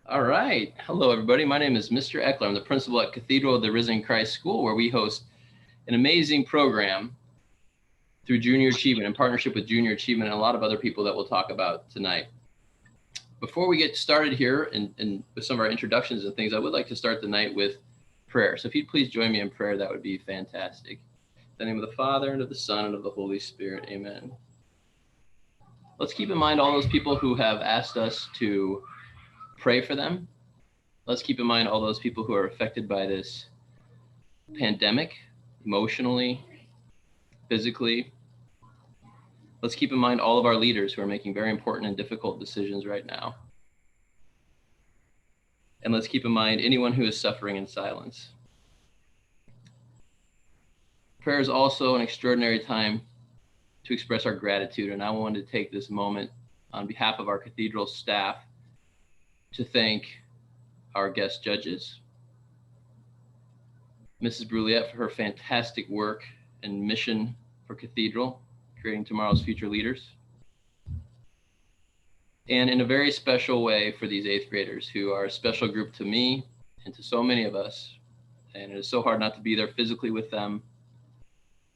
All right. Hello, everybody. My name is Mr. Eckler. I'm the principal at Cathedral of the Risen Christ School, where we host an amazing program through Junior Achievement in partnership with Junior Achievement and a lot of other people that we'll talk about tonight. Before we get started here and with some of our introductions and things, I would like to start the night with prayer. So if you'd please join me in prayer, that would be fantastic. In the name of the Father, and of the Son, and of the Holy Spirit. Amen. Let's keep in mind all those people who have asked us to pray for them. Let's keep in mind all those people who are affected by this pandemic, emotionally, physically. Let's keep in mind all of our leaders who are making very important and difficult decisions right now. And let's keep in mind anyone who is suffering in silence. Prayer is also an extraordinary time to express our gratitude, and I wanted to take this moment on behalf of our Cathedral staff to thank our guest judges, Mrs. Brulette for her fantastic work and mission for Cathedral, creating tomorrow's future leaders, and in a very special way for these 8th graders who are a special group to me and to so many of us, and it is so hard not to be there physically with them,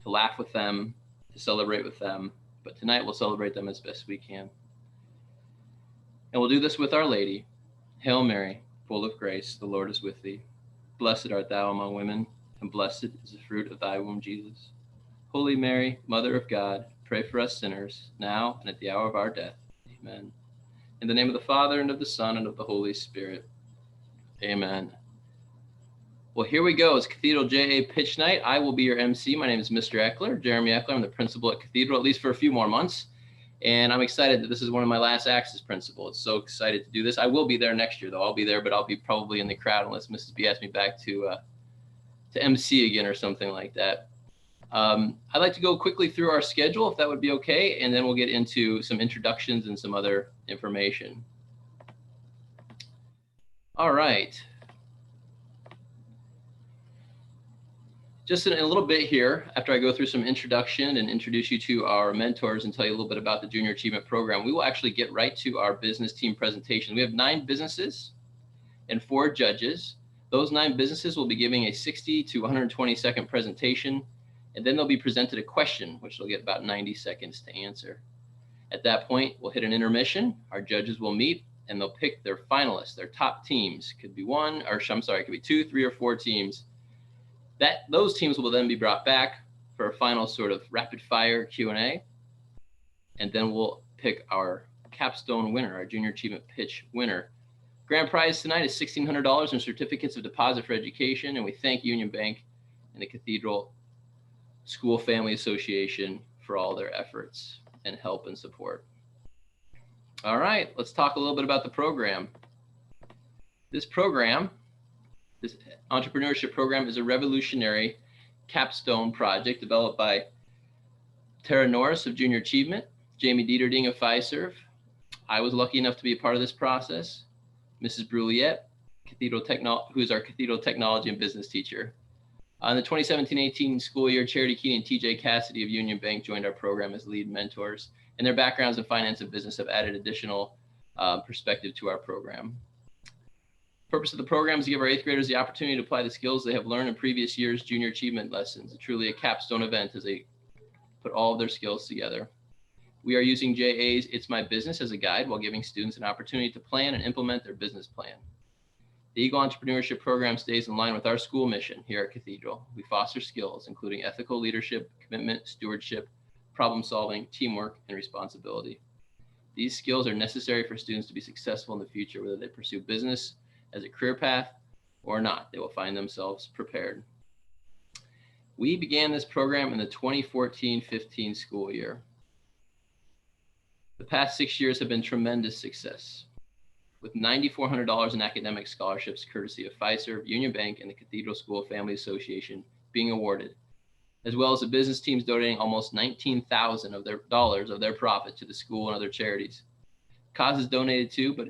to laugh with them, to celebrate with them, but tonight we'll celebrate them as best we can. And we'll do this with Our Lady. Hail Mary, full of grace, the Lord is with thee. Blessed art thou among women, and blessed is the fruit of thy womb, Jesus. Holy Mary, Mother of God, pray for us sinners, now and at the hour of our death. Amen. In the name of the Father, and of the Son, and of the Holy Spirit. Amen. Well, here we go. It's Cathedral JA Pitch Night. I will be your MC. My name is Mr. Eckler, Jeremy Eckler. I'm the principal at Cathedral, at least for a few more months. And I'm excited that this is one of my last acts as principal. It's so excited to do this. I will be there next year, though. I'll be there, but I'll be probably in the crowd unless Mrs. B asks me back to MC again or something like that. I'd like to go quickly through our schedule, if that would be okay, and then we'll get into some introductions and some other information. All right. Just in a little bit here, after I go through some introduction and introduce you to our mentors and tell you a little bit about the Junior Achievement Program, we will actually get right to our business team presentation. We have 9 businesses and 4 judges. Those 9 businesses will be giving a 60 to 120 second presentation, and then they'll be presented a question, which they'll get about 90 seconds to answer. At that point, we'll hit an intermission. Our judges will meet, and they'll pick their finalists, their top teams. Could be it could be 2, 3, or 4 teams. Those teams will then be brought back for a final sort of rapid fire Q&A. And then we'll pick our capstone winner, our Junior Achievement Pitch winner. Grand prize tonight is $1,600 in certificates of deposit for education. And we thank Union Bank and the Cathedral School Family Association for all their efforts and help and support. All right, let's talk a little bit about the program. This entrepreneurship program is a revolutionary capstone project developed by Tara Norris of Junior Achievement, Jamie Dieterding of Fiserv. I was lucky enough to be a part of this process. Mrs. Brulette, who is our Cathedral Technology and Business teacher. In the 2017-18 school year, Charity Keeney and TJ Cassidy of Union Bank joined our program as lead mentors, and their backgrounds in finance and business have added additional perspective to our program. The purpose of the program is to give our 8th graders the opportunity to apply the skills they have learned in previous years' Junior Achievement lessons. It's truly a capstone event as they put all of their skills together. We are using JA's It's My Business as a guide while giving students an opportunity to plan and implement their business plan. The Eagle Entrepreneurship Program stays in line with our school mission here at Cathedral. We foster skills, including ethical leadership, commitment, stewardship, problem solving, teamwork, and responsibility. These skills are necessary for students to be successful in the future, whether they pursue business as a career path or not. They will find themselves prepared. We began this program in the 2014-15 school year. The past 6 years have been tremendous success, with $9,400 in academic scholarships courtesy of Fiserv, Union Bank, and the Cathedral School Family Association being awarded, as well as the business teams donating almost $19,000 of their profit to the school and other charities. Causes donated to, but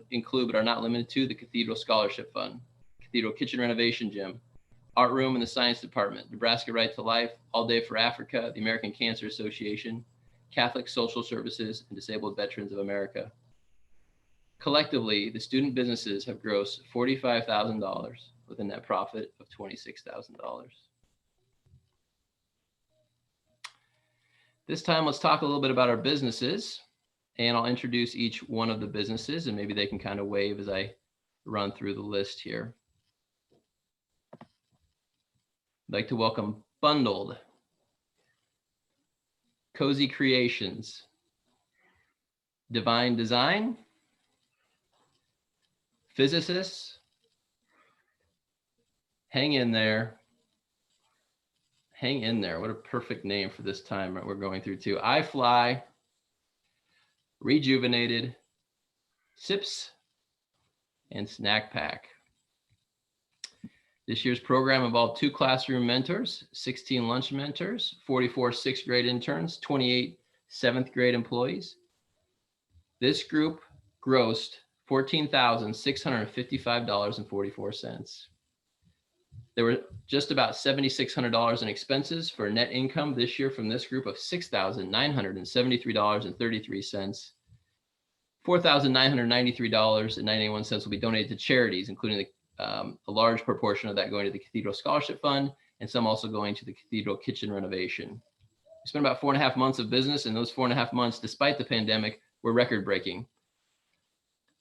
are not limited to, the Cathedral Scholarship Fund, Cathedral Kitchen Renovation Gym, Art Room in the Science Department, Nebraska Right to Life, All Day for Africa, the American Cancer Association, Catholic Social Services, and Disabled Veterans of America. Collectively, the student businesses have grossed $45,000 with a net profit of $26,000. This time, let's talk a little bit about our businesses, and I'll introduce each one of the businesses, and maybe they can kind of wave as I run through the list here. I'd like to welcome Bundled, Cozy Creations, Divine Design, Physicists, Hang in There. Hang in There. What a perfect name for this time that we're going through too. I Fly, Rejuvenated, Sips, and Snack Pack. This year's program involved 2 classroom mentors, 16 lunch mentors, 44 6th grade interns, 28 7th grade employees. This group grossed $14,655.44. There were just about $7,600 in expenses for net income this year from this group of $6,973.33. $4,993.91 will be donated to charities, including a large proportion of that going to the Cathedral Scholarship Fund, and some also going to the Cathedral kitchen renovation. We spent about 4.5 months of business, and those 4.5 months, despite the pandemic, were record-breaking.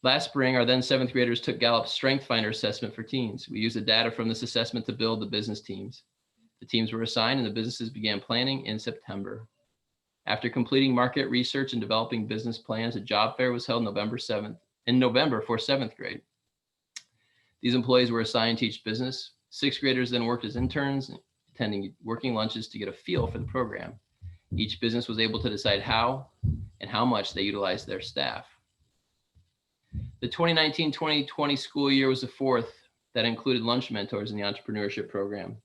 Last spring, our then 7th graders took Gallup's Strength Finder assessment for teens. We used the data from this assessment to build the business teams. The teams were assigned and the businesses began planning in September. After completing market research and developing business plans, a job fair was held in November for 7th grade. These employees were assigned to each business. 6th graders then worked as interns, attending working lunches to get a feel for the program. Each business was able to decide how and how much they utilized their staff. The 2019-2020 school year was the 4th that included lunch mentors in the entrepreneurship program.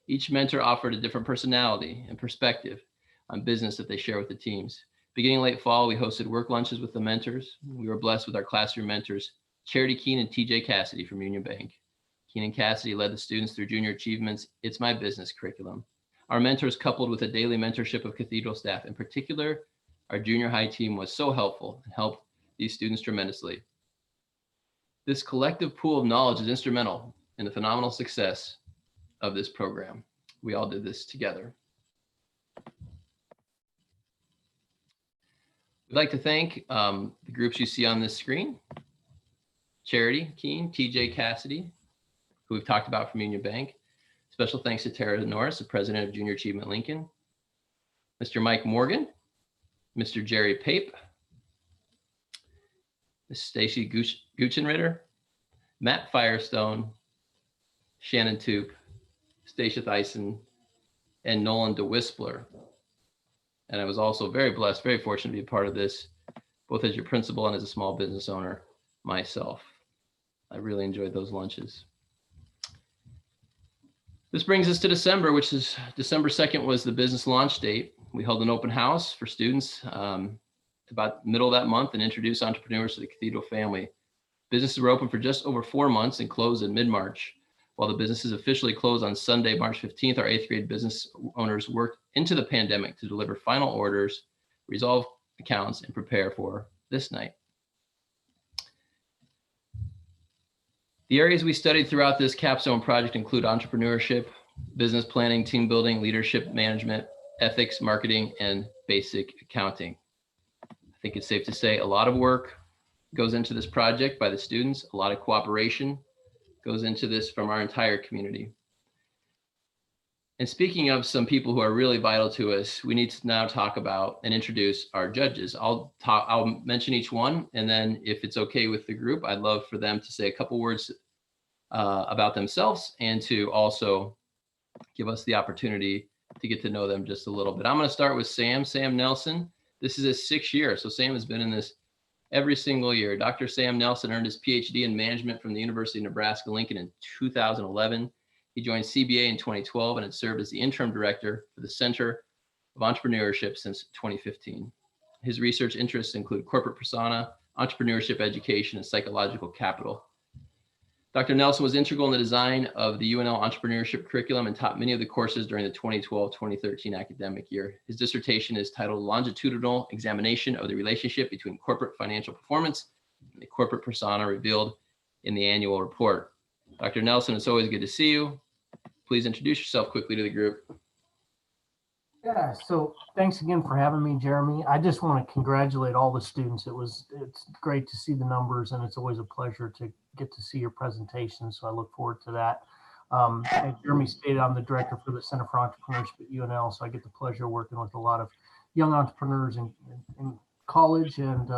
Each mentor offered a different personality and perspective on business that they share with the teams. Beginning late fall, we hosted work lunches with the mentors. We were blessed with our classroom mentors, Charity Keene and TJ Cassidy from Union Bank. Keene and Cassidy led the students through Junior Achievement's It's My Business curriculum. Our mentors coupled with a daily mentorship of Cathedral staff. In particular, our junior high team was so helpful and helped these students tremendously. This collective pool of knowledge is instrumental in the phenomenal success of this program. We all did this together. We'd like to thank the groups you see on this screen: Charity Keene, TJ Cassidy, who we've talked about from Union Bank. Special thanks to Tara Norris, the president of Junior Achievement Lincoln, Mr. Mike Morgan, Mr. Jerry Pape, Ms. Stacy Guchenritter, Matt Firestone, Shannon Toop, Stacia Thyssen, and Nolan DeWispler. And I was also very blessed, very fortunate to be a part of this, both as your principal and as a small business owner myself. I really enjoyed those lunches. This brings us to December, which is December 2nd was the business launch date. We held an open house for students about the middle of that month and introduced entrepreneurs to the Cathedral family. Businesses were open for just over 4 months and closed in mid-March. While the businesses officially closed on Sunday, March 15th, our 8th grade business owners worked into the pandemic to deliver final orders, resolve accounts, and prepare for this night. The areas we studied throughout this capstone project include entrepreneurship, business planning, team building, leadership management, ethics, marketing, and basic accounting. I think it's safe to say a lot of work goes into this project by the students, a lot of cooperation goes into this from our entire community. And speaking of some people who are really vital to us, we need to now talk about and introduce our judges. I'll mention each one, and then if it's okay with the group, I'd love for them to say a couple words about themselves and to also give us the opportunity to get to know them just a little bit. I'm going to start with Sam Nelson. This is his 6th year, so Sam has been in this every single year. Dr. Sam Nelson earned his PhD in management from the University of Nebraska-Lincoln in 2011. He joined CBA in 2012 and had served as the interim director for the Center of Entrepreneurship since 2015. His research interests include corporate persona, entrepreneurship education, and psychological capital. Dr. Nelson was integral in the design of the UNL entrepreneurship curriculum and taught many of the courses during the 2012-2013 academic year. His dissertation is titled Longitudinal Examination of the Relationship Between Corporate Financial Performance the corporate persona revealed in the annual report. Dr. Nelson, it's always good to see you. Please introduce yourself quickly to the group. Yeah, so thanks again for having me, Jeremy. I just want to congratulate all the students. It's great to see the numbers, and it's always a pleasure to get to see your presentation. So I look forward to that. As Jeremy stated, I'm the director for the Center for Entrepreneurship at UNL, so I get the pleasure of working with a lot of young entrepreneurs in college and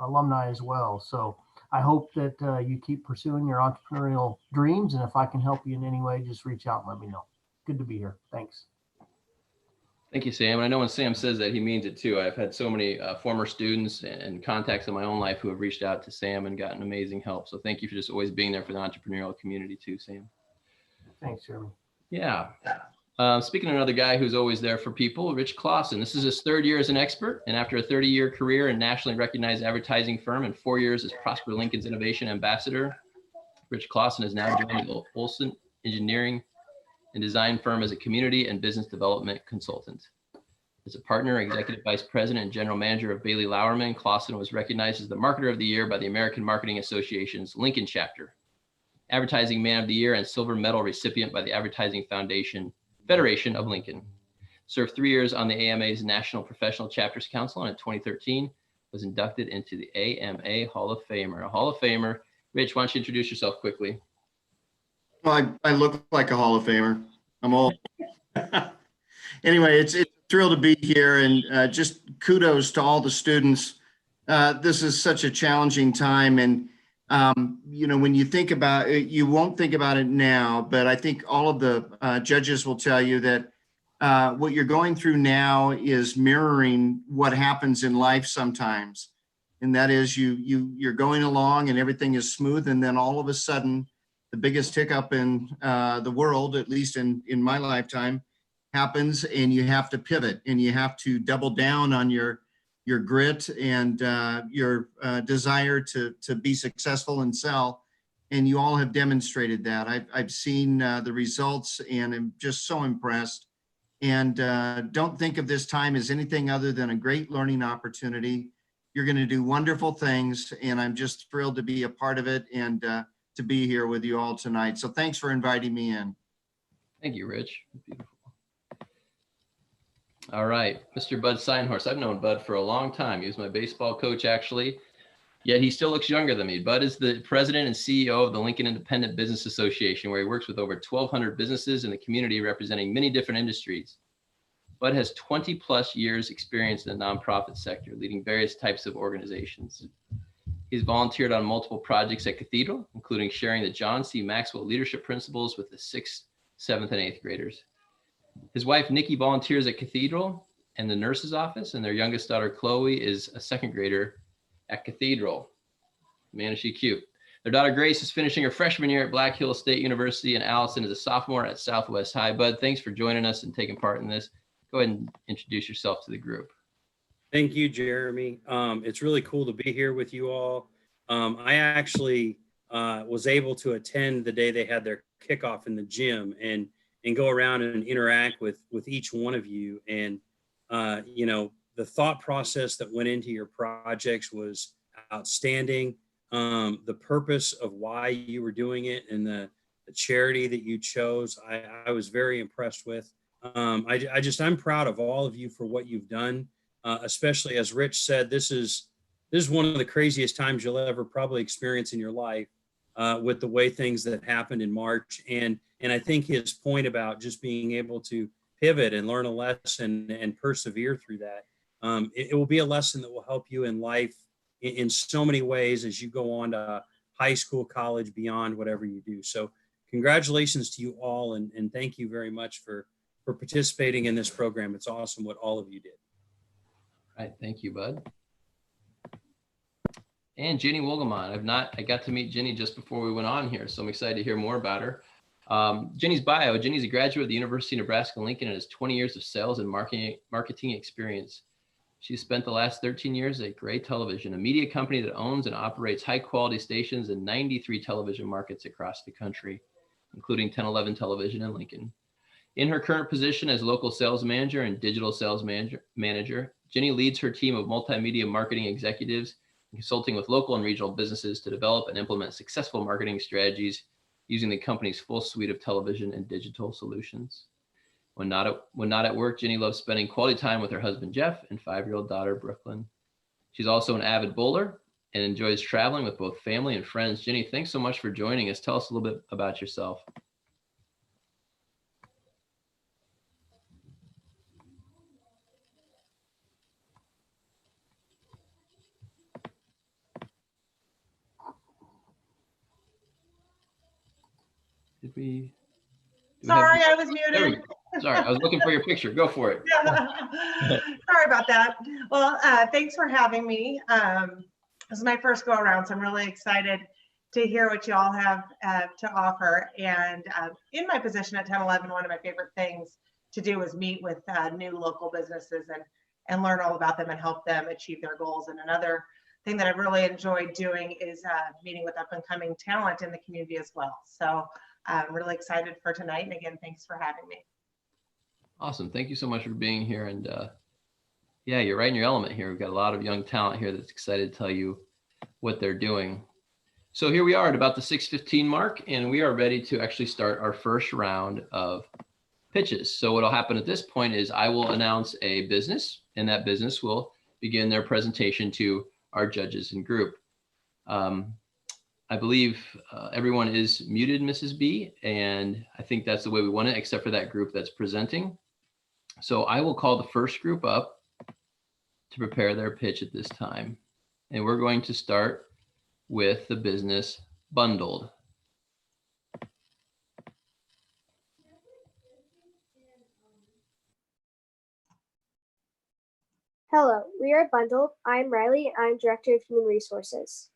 alumni as well. So I hope that you keep pursuing your entrepreneurial dreams, and if I can help you in any way, just reach out and let me know. Good to be here. Thanks. Thank you, Sam. And I know when Sam says that, he means it too. I've had so many former students and contacts in my own life who have reached out to Sam and gotten amazing help. So thank you for just always being there for the entrepreneurial community too, Sam. Thanks, Jeremy. Yeah. Speaking of another guy who's always there for people, Rich Clausen. This is his third year as an expert, and after a 30-year career in nationally recognized advertising firm and 4 years as Prosper Lincoln's Innovation Ambassador, Rich Clausen is now joining the Olson Engineering and Design firm as a community and business development consultant. As a partner, executive vice president, and general manager of Bailey Lauerman, Clausen was recognized as the Marketer of the Year by the American Marketing Association's Lincoln chapter, Advertising Man of the Year, and Silver Medal recipient by the Advertising Federation of Lincoln. Served 3 years on the AMA's National Professional Chapters Council, and in 2013 was inducted into the AMA Hall of Famer. A Hall of Famer. Rich, why don't you introduce yourself quickly? Well, I look like a Hall of Famer. I'm old. Anyway, it's a thrill to be here, and just kudos to all the students. This is such a challenging time, and when you think about it, you won't think about it now, but I think all of the judges will tell you that what you're going through now is mirroring what happens in life sometimes, and that is you're going along and everything is smooth, and then all of a sudden, the biggest hiccup in the world, at least in my lifetime, happens, and you have to pivot, and you have to double down on your grit and your desire to be successful and sell. And you all have demonstrated that. I've seen the results, and I'm just so impressed. And don't think of this time as anything other than a great learning opportunity. You're going to do wonderful things, and I'm just thrilled to be a part of it and to be here with you all tonight. So thanks for inviting me in. Thank you, Rich. Beautiful. All right, Mr. Bud Seinhorst. I've known Bud for a long time. He was my baseball coach, actually, yet he still looks younger than me. Bud is the president and CEO of the Lincoln Independent Business Association, where he works with over 1,200 businesses in the community representing many different industries. Bud has 20 plus years experience in the nonprofit sector, leading various types of organizations. He's volunteered on multiple projects at Cathedral, including sharing the John C. Maxwell leadership principles with the 6th, 7th, and 8th graders. His wife, Nikki, volunteers at Cathedral and the nurse's office, and their youngest daughter, Chloe, is a 2nd grader at Cathedral. Man, is she cute. Their daughter, Grace, is finishing her freshman year at Black Hills State University, and Allison is a sophomore at Southwest High. Bud, thanks for joining us and taking part in this. Go ahead and introduce yourself to the group. Thank you, Jeremy. It's really cool to be here with you all. I actually was able to attend the day they had their kickoff in the gym and go around and interact with each one of you. And, the thought process that went into your projects was outstanding. The purpose of why you were doing it and the charity that you chose, I was very impressed with. I'm proud of all of you for what you've done. Especially as Rich said, this is one of the craziest times you'll ever probably experience in your life with the way things that happened in March. And I think his point about just being able to pivot and learn a lesson and persevere through that, it will be a lesson that will help you in life in so many ways as you go on to high school, college, beyond, whatever you do. So congratulations to you all, and thank you very much for participating in this program. It's awesome what all of you did. All right, thank you, Bud. And Jenny Wogelman. I got to meet Jenny just before we went on here, so I'm excited to hear more about her. Jenny's bio. Jenny's a graduate of the University of Nebraska-Lincoln and has 20 years of sales and marketing experience. She's spent the last 13 years at Gray Television, a media company that owns and operates high-quality stations in 93 television markets across the country, including 1011 Television in Lincoln. In her current position as local sales manager and digital sales manager, Jenny leads her team of multimedia marketing executives consulting with local and regional businesses to develop and implement successful marketing strategies using the company's full suite of television and digital solutions. When not at work, Jenny loves spending quality time with her husband, Jeff, and 5-year-old daughter, Brooklyn. She's also an avid bowler and enjoys traveling with both family and friends. Jenny, thanks so much for joining us. Tell us a little bit about yourself. Did we? Sorry, I was There we muted. go. Sorry, I was looking for your picture. Go for it. Sorry about that. Well, thanks for having me. This is my first go around, so I'm really excited to hear what you all have to offer. And in my position at 1011, one of my favorite things to do is meet with new local businesses and learn all about them and help them achieve their goals. And another thing that I've really enjoyed doing is meeting with up and coming talent in the community as well. So I'm really excited for tonight. And again, thanks for having me. Awesome. Thank you so much for being here. And yeah, you're right in your element here. We've got a lot of young talent here that's excited to tell you what they're doing. So here we are at about the 6:15 mark, and we are ready to actually start our first round of pitches. So what will happen at this point is I will announce a business, and that business will begin their presentation to our judges and group. I believe everyone is muted, Mrs. B, and I think that's the way we want it, except for that group that's presenting. So I will call the first group up to prepare their pitch at this time. And we're going to start with the business Bundled. Hello, we are Bundled. I'm Riley, and I'm Director of Human Resources.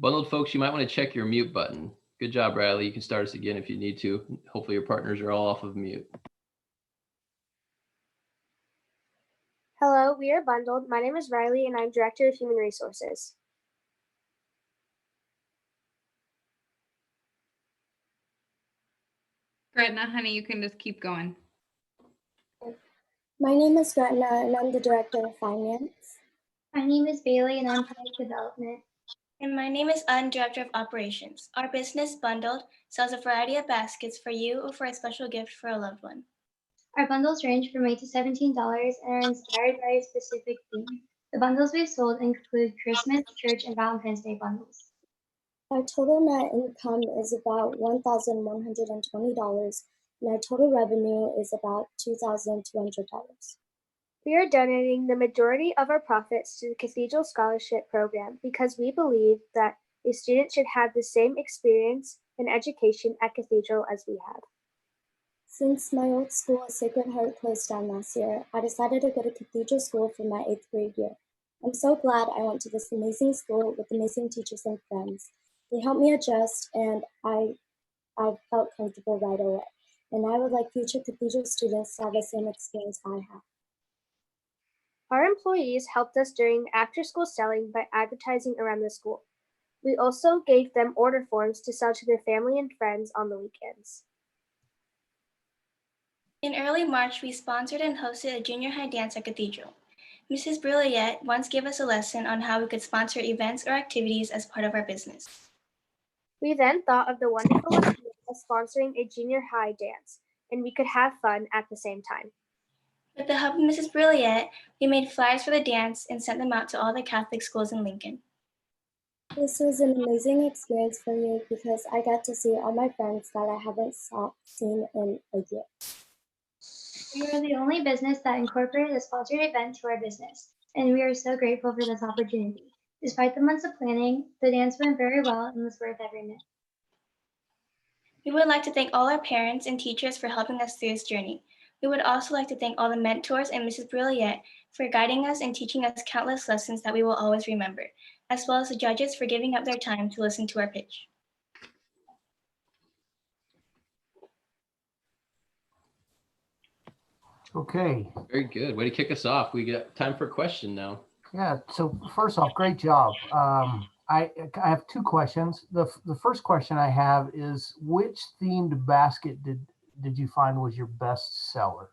Bundled folks, you might want to check your mute button. Good job, Riley. You can start us again if you need to. Hopefully your partners are all off of mute. Hello, we are Bundled. My name is Riley, and I'm Director of Human Resources. Gretna, honey, you can just keep going. My name is Gretna, and I'm the Director of Finance. My name is Bailey, and I'm Product Development. And my name is Ann, Director of Operations. Our business, Bundled, sells a variety of baskets for you or for a special gift for a loved one. Our bundles range from $8 to $17 and are inspired by a specific theme. The bundles we've sold include Christmas, church, and Valentine's Day bundles. Our total net income is about $1,120, and our total revenue is about $2,200. We are donating the majority of our profits to the Cathedral Scholarship Program because we believe that a student should have the same experience and education at Cathedral as we have. Since my old school, Sacred Heart, closed down last year, I decided to go to Cathedral School for my 8th grade year. I'm so glad I went to this amazing school with amazing teachers and friends. They helped me adjust, and I felt comfortable right away. And I would like future Cathedral students to have the same experience I have. Our employees helped us during after-school selling by advertising around the school. We also gave them order forms to sell to their family and friends on the weekends. In early March, we sponsored and hosted a junior high dance at Cathedral. Mrs. Brilliette once gave us a lesson on how we could sponsor events or activities as part of our business. We then thought of the wonderful idea of sponsoring a junior high dance, and we could have fun at the same time. With the help of Mrs. Brilliette, we made flyers for the dance and sent them out to all the Catholic schools in Lincoln. This was an amazing experience for me because I got to see all my friends that I haven't seen in a year. We are the only business that incorporated a sponsored event to our business, and we are so grateful for this opportunity. Despite the months of planning, the dance went very well and was worth every minute. We would like to thank all our parents and teachers for helping us through this journey. We would also like to thank all the mentors and Mrs. Brilliette for guiding us and teaching us countless lessons that we will always remember, as well as the judges for giving up their time to listen to our pitch. Okay. Very good. Way to kick us off. We got time for a question now. Yeah. So first off, great job. I have two questions. The first question I have is, which themed basket did you find was your best seller?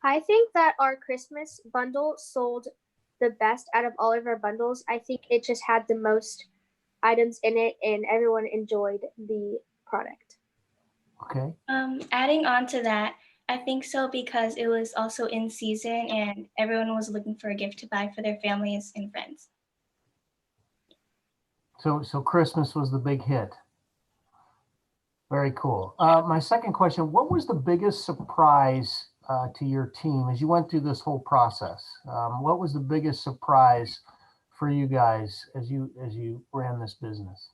I think that our Christmas bundle sold the best out of all of our bundles. I think it just had the most items in it and everyone enjoyed the product. Okay. Adding on to that, I think so because it was also in season and everyone was looking for a gift to buy for their families and friends. So Christmas was the big hit. Very cool. My second question, what was the biggest surprise to your team as you went through this whole process? What was the biggest surprise for you guys as you ran this business?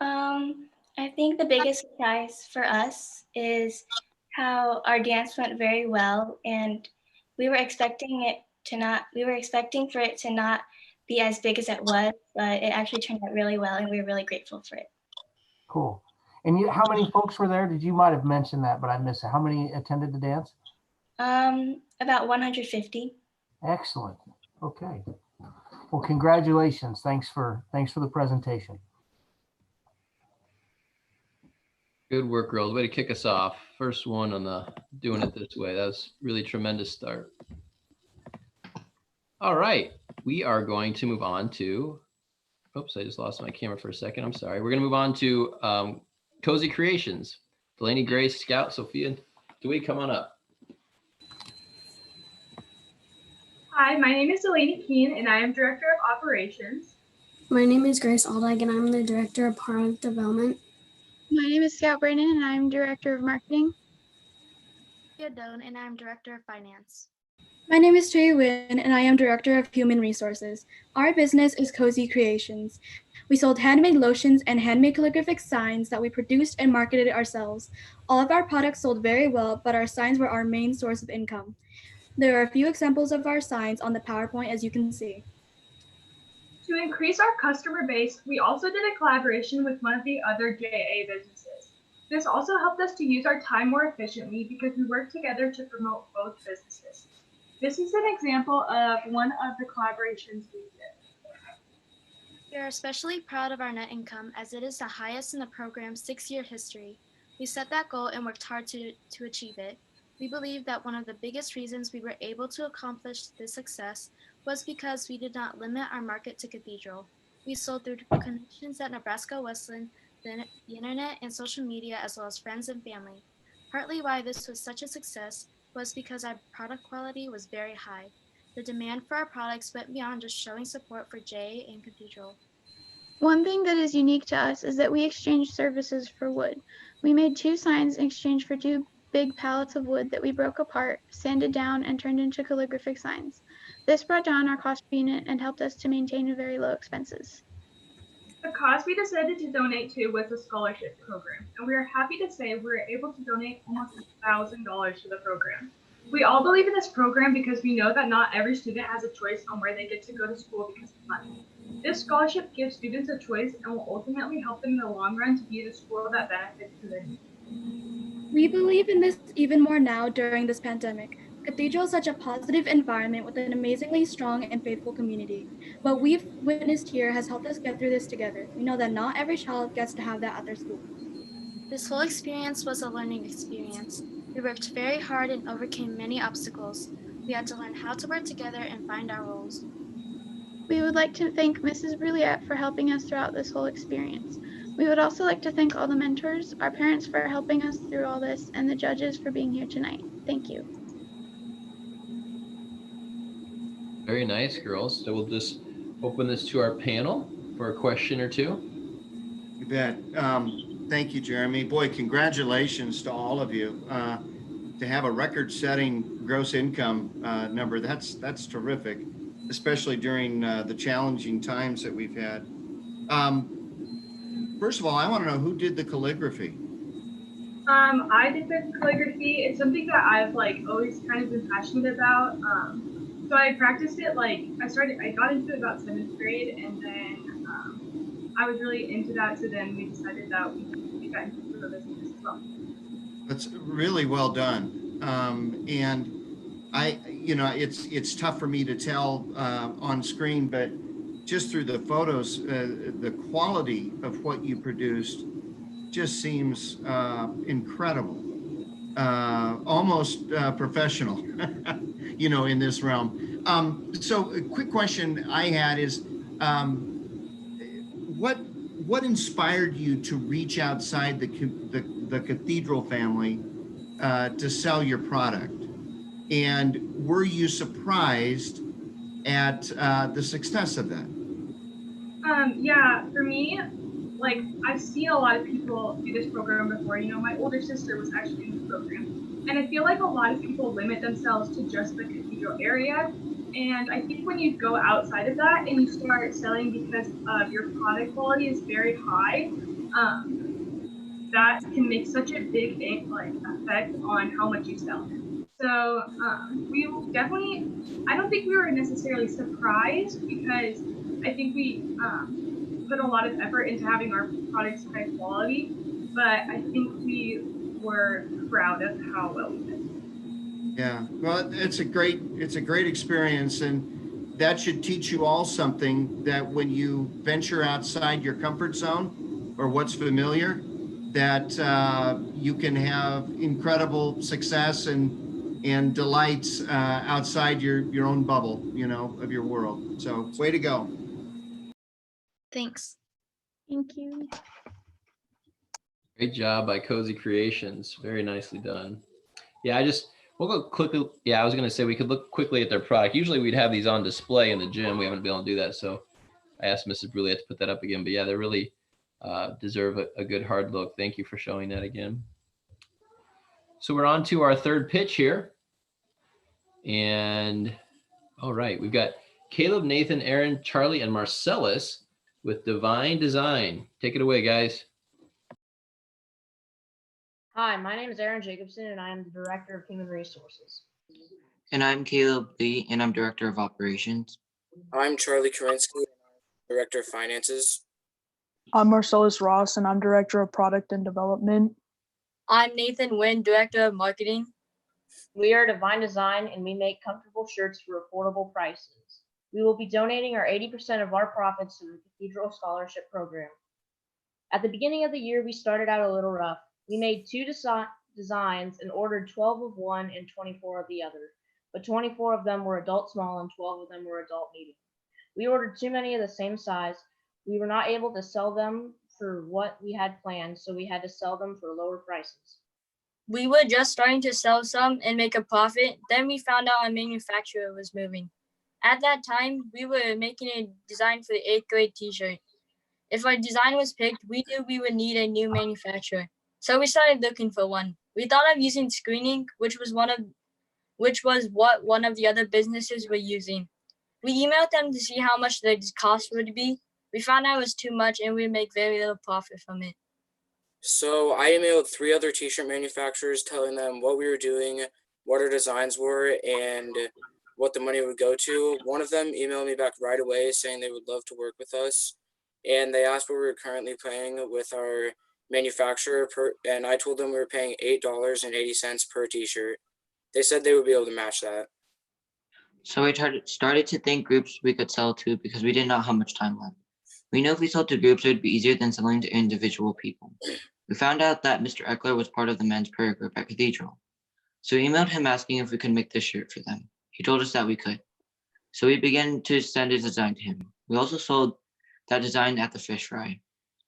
I think the biggest surprise for us is how our dance went very well, and we were expecting for it to not be as big as it was, but it actually turned out really well, and we were really grateful for it. Cool. And how many folks were there? You might have mentioned that, but I missed it. How many attended the dance? About 150. Excellent. Okay. Well, congratulations. Thanks for the presentation. Good work, girls. Way to kick us off. First one on the doing it this way. That was really tremendous start. All right. We are going to move on to, oops, I just lost my camera for a second. I'm sorry. We're going to move on to Cozy Creations. Delaney, Grace, Scout, Sophia, Dewey, come on up. Hi, my name is Delaney Keene, and I am Director of Operations. My name is Grace Aldag, and I'm the Director of Product Development. My name is Scout Brandon, and I'm Director of Marketing. Doan, and I'm Director of Finance. My name is Trey Wynn, and I am Director of Human Resources. Our business is Cozy Creations. We sold handmade lotions and handmade calligraphic signs that we produced and marketed ourselves. All of our products sold very well, but our signs were our main source of income. There are a few examples of our signs on the PowerPoint, as you can see. To increase our customer base, we also did a collaboration with one of the other JA businesses. This also helped us to use our time more efficiently because we worked together to promote both businesses. This is an example of one of the collaborations we did. We are especially proud of our net income as it is the highest in the program's 6-year history. We set that goal and worked hard to achieve it. We believe that one of the biggest reasons we were able to accomplish this success was because we did not limit our market to Cathedral. We sold through connections at Nebraska Wesleyan, the internet, and social media, as well as friends and family. Partly why this was such a success was because our product quality was very high. The demand for our products went beyond just showing support for JA and Cathedral. One thing that is unique to us is that we exchange services for wood. We made 2 signs in exchange for 2 big pallets of wood that we broke apart, sanded down, and turned into calligraphic signs. This brought down our cost per unit and helped us to maintain very low expenses. The cause we decided to donate to was the scholarship program, and we are happy to say we were able to donate almost $1,000 to the program. We all believe in this program because we know that not every student has a choice on where they get to go to school because of money. This scholarship gives students a choice and will ultimately help them in the long run to be the school that benefits to their needs. We believe in this even more now during this pandemic. Cathedral is such a positive environment with an amazingly strong and faithful community. What we've witnessed here has helped us get through this together. We know that not every child gets to have that at their school. This whole experience was a learning experience. We worked very hard and overcame many obstacles. We had to learn how to work together and find our roles. We would like to thank Mrs. Brulliette for helping us throughout this whole experience. We would also like to thank all the mentors, our parents for helping us through all this, and the judges for being here tonight. Thank you. Very nice, girls. So we'll just open this to our panel for a question or two. You bet. Thank you, Jeremy. Boy, congratulations to all of you. To have a record-setting gross income number, that's terrific, especially during the challenging times that we've had. First of all, I want to know who did the calligraphy. I did the calligraphy. It's something that I've always kind of been passionate about. So I practiced it I got into it about 7th grade, and then I was really into that. So then we decided that we got into the business as well. That's really well done. And it's tough for me to tell on screen, but just through the photos, the quality of what you produced just seems incredible, almost professional, in this realm. So a quick question I had is, what inspired you to reach outside the Cathedral family to sell your product? And were you surprised at the success of that? Yeah, for me, like I've seen a lot of people do this program before. My older sister was actually in this program. And I feel like a lot of people limit themselves to just the Cathedral area. And I think when you go outside of that and you start selling because of your product quality is very high, that can make such a big effect on how much you sell. So we definitely, I don't think we were necessarily surprised because I think we put a lot of effort into having our products high quality, but I think we were proud of how well we did. Yeah, well, it's a great experience, and that should teach you all something, that when you venture outside your comfort zone or what's familiar, that you can have incredible success and delights outside your own bubble, of your world. So, way to go. Thanks. Thank you. Great job by Cozy Creations. Very nicely done. Yeah, we'll go quickly. Yeah, I was going to say we could look quickly at their product. Usually we'd have these on display in the gym. We haven't been able to do that. So I asked Mrs. Brulette to put that up again. But yeah, they really deserve a good hard look. Thank you for showing that again. So we're on to our third pitch here. And all right, we've got Caleb, Nathan, Aaron, Charlie, and Marcellus with Divine Design. Take it away, guys. Hi, my name is Aaron Jacobson, and I am the Director of Human Resources. And I'm Caleb Lee, and I'm Director of Operations. I'm Charlie Karinsky, Director of Finances. I'm Marcellus Ross, and I'm Director of Product and Development. I'm Nathan Nguyen, Director of Marketing. We are Divine Design, and we make comfortable shirts for affordable prices. We will be donating our 80% of our profits to the Cathedral Scholarship Program. At the beginning of the year, we started out a little rough. We made 2 designs and ordered 12 of one and 24 of the other, but 24 of them were adult small and 12 of them were adult medium. We ordered too many of the same size. We were not able to sell them for what we had planned, so we had to sell them for lower prices. We were just starting to sell some and make a profit. Then we found out our manufacturer was moving. At that time, we were making a design for the 8th grade t-shirt. If our design was picked, we knew we would need a new manufacturer. So we started looking for one. We thought of using screening, which was what one of the other businesses were using. We emailed them to see how much the cost would be. We found out it was too much and we'd make very little profit from it. So I emailed 3 other t-shirt manufacturers telling them what we were doing, what our designs were, and what the money would go to. One of them emailed me back right away saying they would love to work with us. And they asked what we were currently paying with our manufacturer and I told them we were paying $8.80 per t-shirt. They said they would be able to match that. So we started to think groups we could sell to because we didn't know how much time left. We knew if we sold to groups, it would be easier than selling to individual people. We found out that Mr. Eckler was part of the men's prayer group at Cathedral. So we emailed him asking if we could make this shirt for them. He told us that we could. So we began to send a design to him. We also sold that design at the fish fry.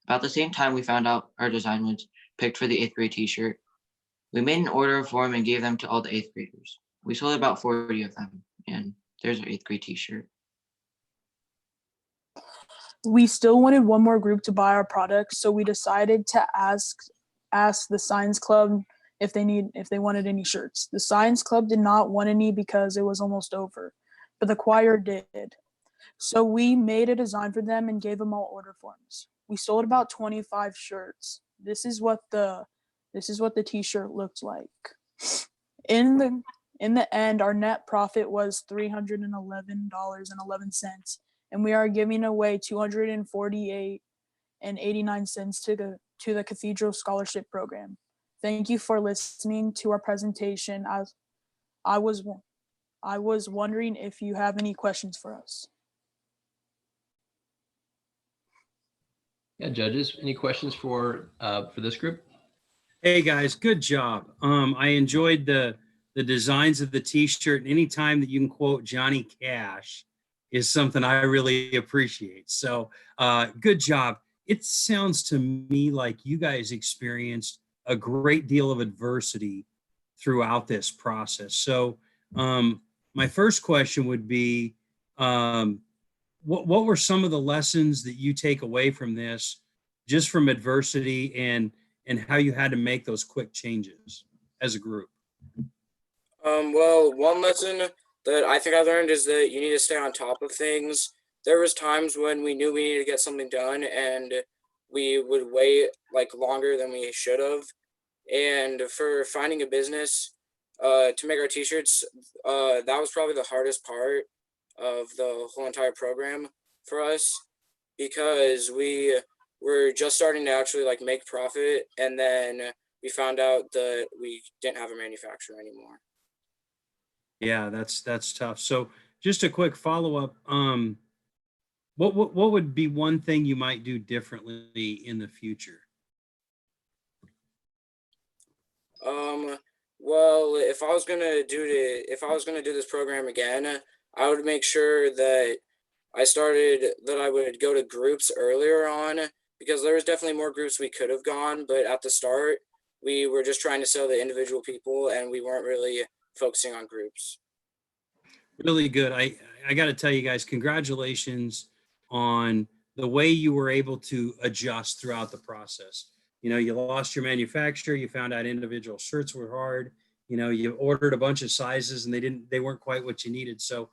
About the same time, we found out our design was picked for the 8th grade t-shirt. We made an order for them and gave them to all the 8th graders. We sold about 40 of them, and there's our 8th grade t-shirt. We still wanted one more group to buy our products, so we decided to ask the Science Club if they wanted any shirts. The Science Club did not want any because it was almost over, but the choir did. So we made a design for them and gave them all order forms. We sold about 25 shirts. This is what the t-shirt looked like. In the end, our net profit was $311.11, and we are giving away $248.89 to the Cathedral Scholarship Program. Thank you for listening to our presentation. I was I was wondering if you have any questions for us. Yeah, judges, any questions for this group? Hey guys, good job. I enjoyed the designs of the t-shirt, and anytime that you can quote Johnny Cash is something I really appreciate. So good job. It sounds to me like you guys experienced a great deal of adversity throughout this process. So my first question would be, what were some of the lessons that you take away from this, just from adversity, and how you had to make those quick changes as a group? Well, one lesson that I think I learned is that you need to stay on top of things. There was times when we knew we needed to get something done and we would wait like longer than we should have. And for finding a business to make our t-shirts, that was probably the hardest part of the whole entire program for us, because we were just starting to actually like make profit, and then we found out that we didn't have a manufacturer anymore. Yeah, that's tough. So just a quick follow-up. What would be one thing you might do differently in the future? Well, if I was gonna do this program again, I would make sure that I would go to groups earlier on, because there was definitely more groups we could have gone, but at the start we were just trying to sell the individual people and we weren't really focusing on groups. Really good. I got to tell you guys, congratulations on the way you were able to adjust throughout the process. You know, you lost your manufacturer, you found out individual shirts were hard, you know, you ordered a bunch of sizes and they weren't quite what you needed. So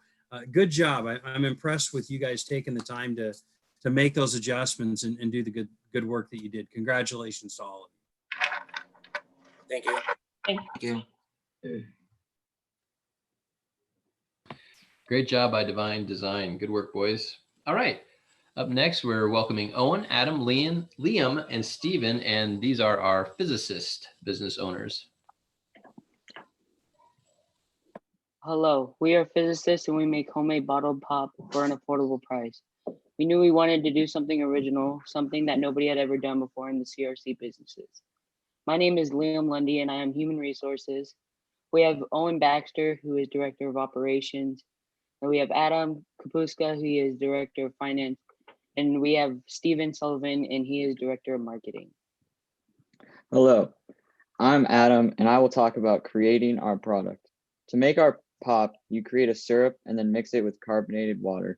good job. I'm impressed with you guys taking the time to make those adjustments and do the good work that you did. Congratulations to all of you. Thank you. Thank you. Great job by Divine Design. Good work, boys. All right. Up next, we're welcoming Owen, Adam, Liam, and Steven, and these are our physicist business owners. Hello, we are physicists and we make homemade bottled pop for an affordable price. We knew we wanted to do something original, something that nobody had ever done before in the CRC businesses. My name is Liam Lundy and I am Human Resources. We have Owen Baxter, who is Director of Operations, and we have Adam Kapuska, who is Director of Finance, and we have Steven Sullivan, and he is Director of Marketing. Hello, I'm Adam, and I will talk about creating our product. To make our pop, you create a syrup and then mix it with carbonated water.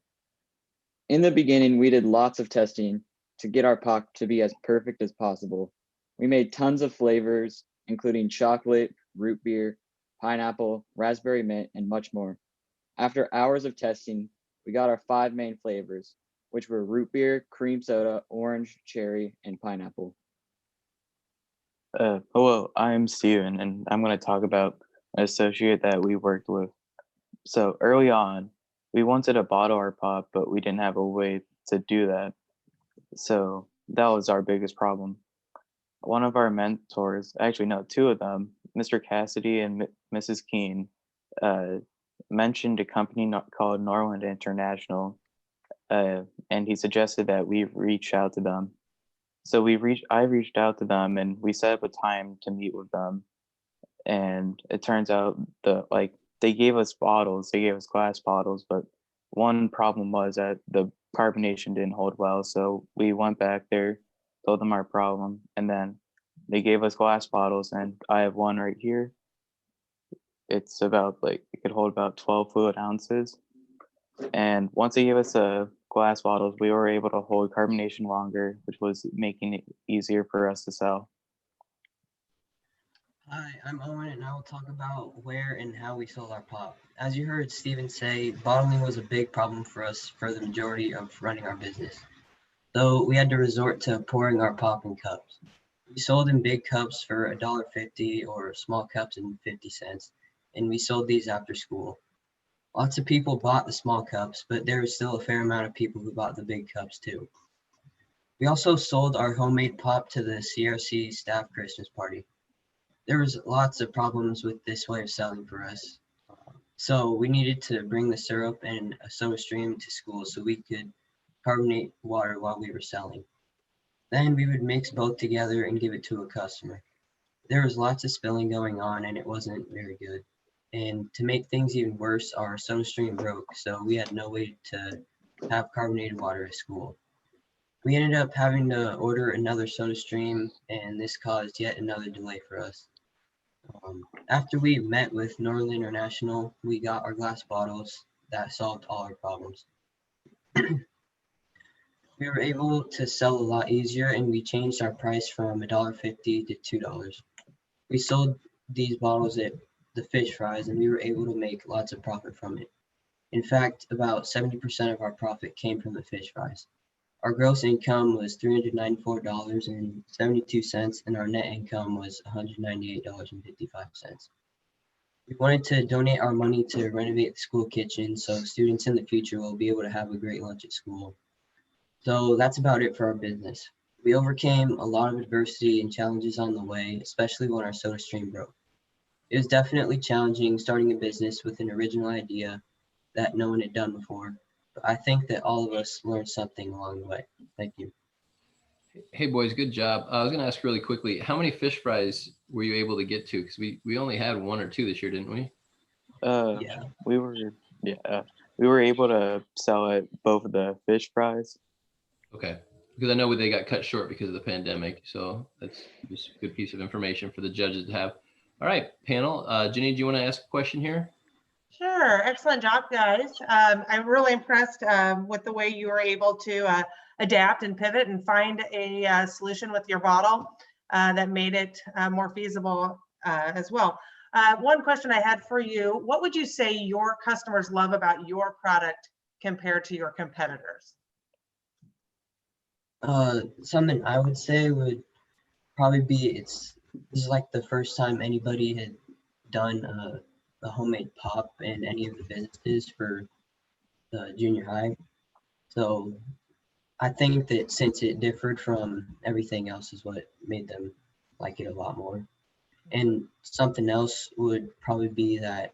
In the beginning, we did lots of testing to get our pop to be as perfect as possible. We made tons of flavors, including chocolate, root beer, pineapple, raspberry mint, and much more. After hours of testing, we got our 5 main flavors, which were root beer, cream soda, orange, cherry, and pineapple. Hello, I'm Steven, and I'm going to talk about an associate that we worked with. So early on, we wanted to bottle our pop, but we didn't have a way to do that. So that was our biggest problem. One of our mentors, actually no, 2 of them, Mr. Cassidy and Mrs. Keene, mentioned a company called Norland International, and he suggested that we reach out to them. So I reached out to them and we set up a time to meet with them. And it turns out they gave us bottles, they gave us glass bottles, but one problem was that the carbonation didn't hold well. So we went back there, told them our problem, and then they gave us glass bottles, and I have one right here. It's about it could hold about 12 fluid ounces. And once they gave us glass bottles, we were able to hold carbonation longer, which was making it easier for us to sell. Hi, I'm Owen, and I will talk about where and how we sold our pop. As you heard Steven say, bottling was a big problem for us for the majority of running our business. So we had to resort to pouring our pop in cups. We sold in big cups for $1.50 or small cups in 50 cents, and we sold these after school. Lots of people bought the small cups, but there was still a fair amount of people who bought the big cups too. We also sold our homemade pop to the CRC staff Christmas party. There was lots of problems with this way of selling for us. So we needed to bring the syrup and a soda stream to school so we could carbonate water while we were selling. Then we would mix both together and give it to a customer. There was lots of spilling going on and it wasn't very good. And to make things even worse, our soda stream broke, so we had no way to have carbonated water at school. We ended up having to order another soda stream, and this caused yet another delay for us. After we met with Northern International, we got our glass bottles that solved all our problems. We were able to sell a lot easier, and we changed our price from $1.50 to $2. We sold these bottles at the fish fries, and we were able to make lots of profit from it. In fact, about 70% of our profit came from the fish fries. Our gross income was $394.72, and our net income was $198.55. We wanted to donate our money to renovate the school kitchen so students in the future will be able to have a great lunch at school. So that's about it for our business. We overcame a lot of adversity and challenges on the way, especially when our soda stream broke. It was definitely challenging starting a business with an original idea that no one had done before, but I think that all of us learned something along the way. Thank you. Hey boys, good job. I was going to ask really quickly, how many fish fries were you able to get to? Because we only had 1 or 2 this year, didn't we? Yeah. We were able to sell at both of the fish fries. Okay, because I know they got cut short because of the pandemic. So that's just a good piece of information for the judges to have. All right, panel. Jenny, do you want to ask a question here? Sure, excellent job, guys. I'm really impressed with the way you were able to adapt and pivot and find a solution with your bottle that made it more feasible as well. One question I had for you, what would you say your customers love about your product compared to your competitors? Something I would say would probably be this is like the first time anybody had done a homemade pop in any of the businesses for the junior high. So I think that since it differed from everything else is what made them like it a lot more. And something else would probably be that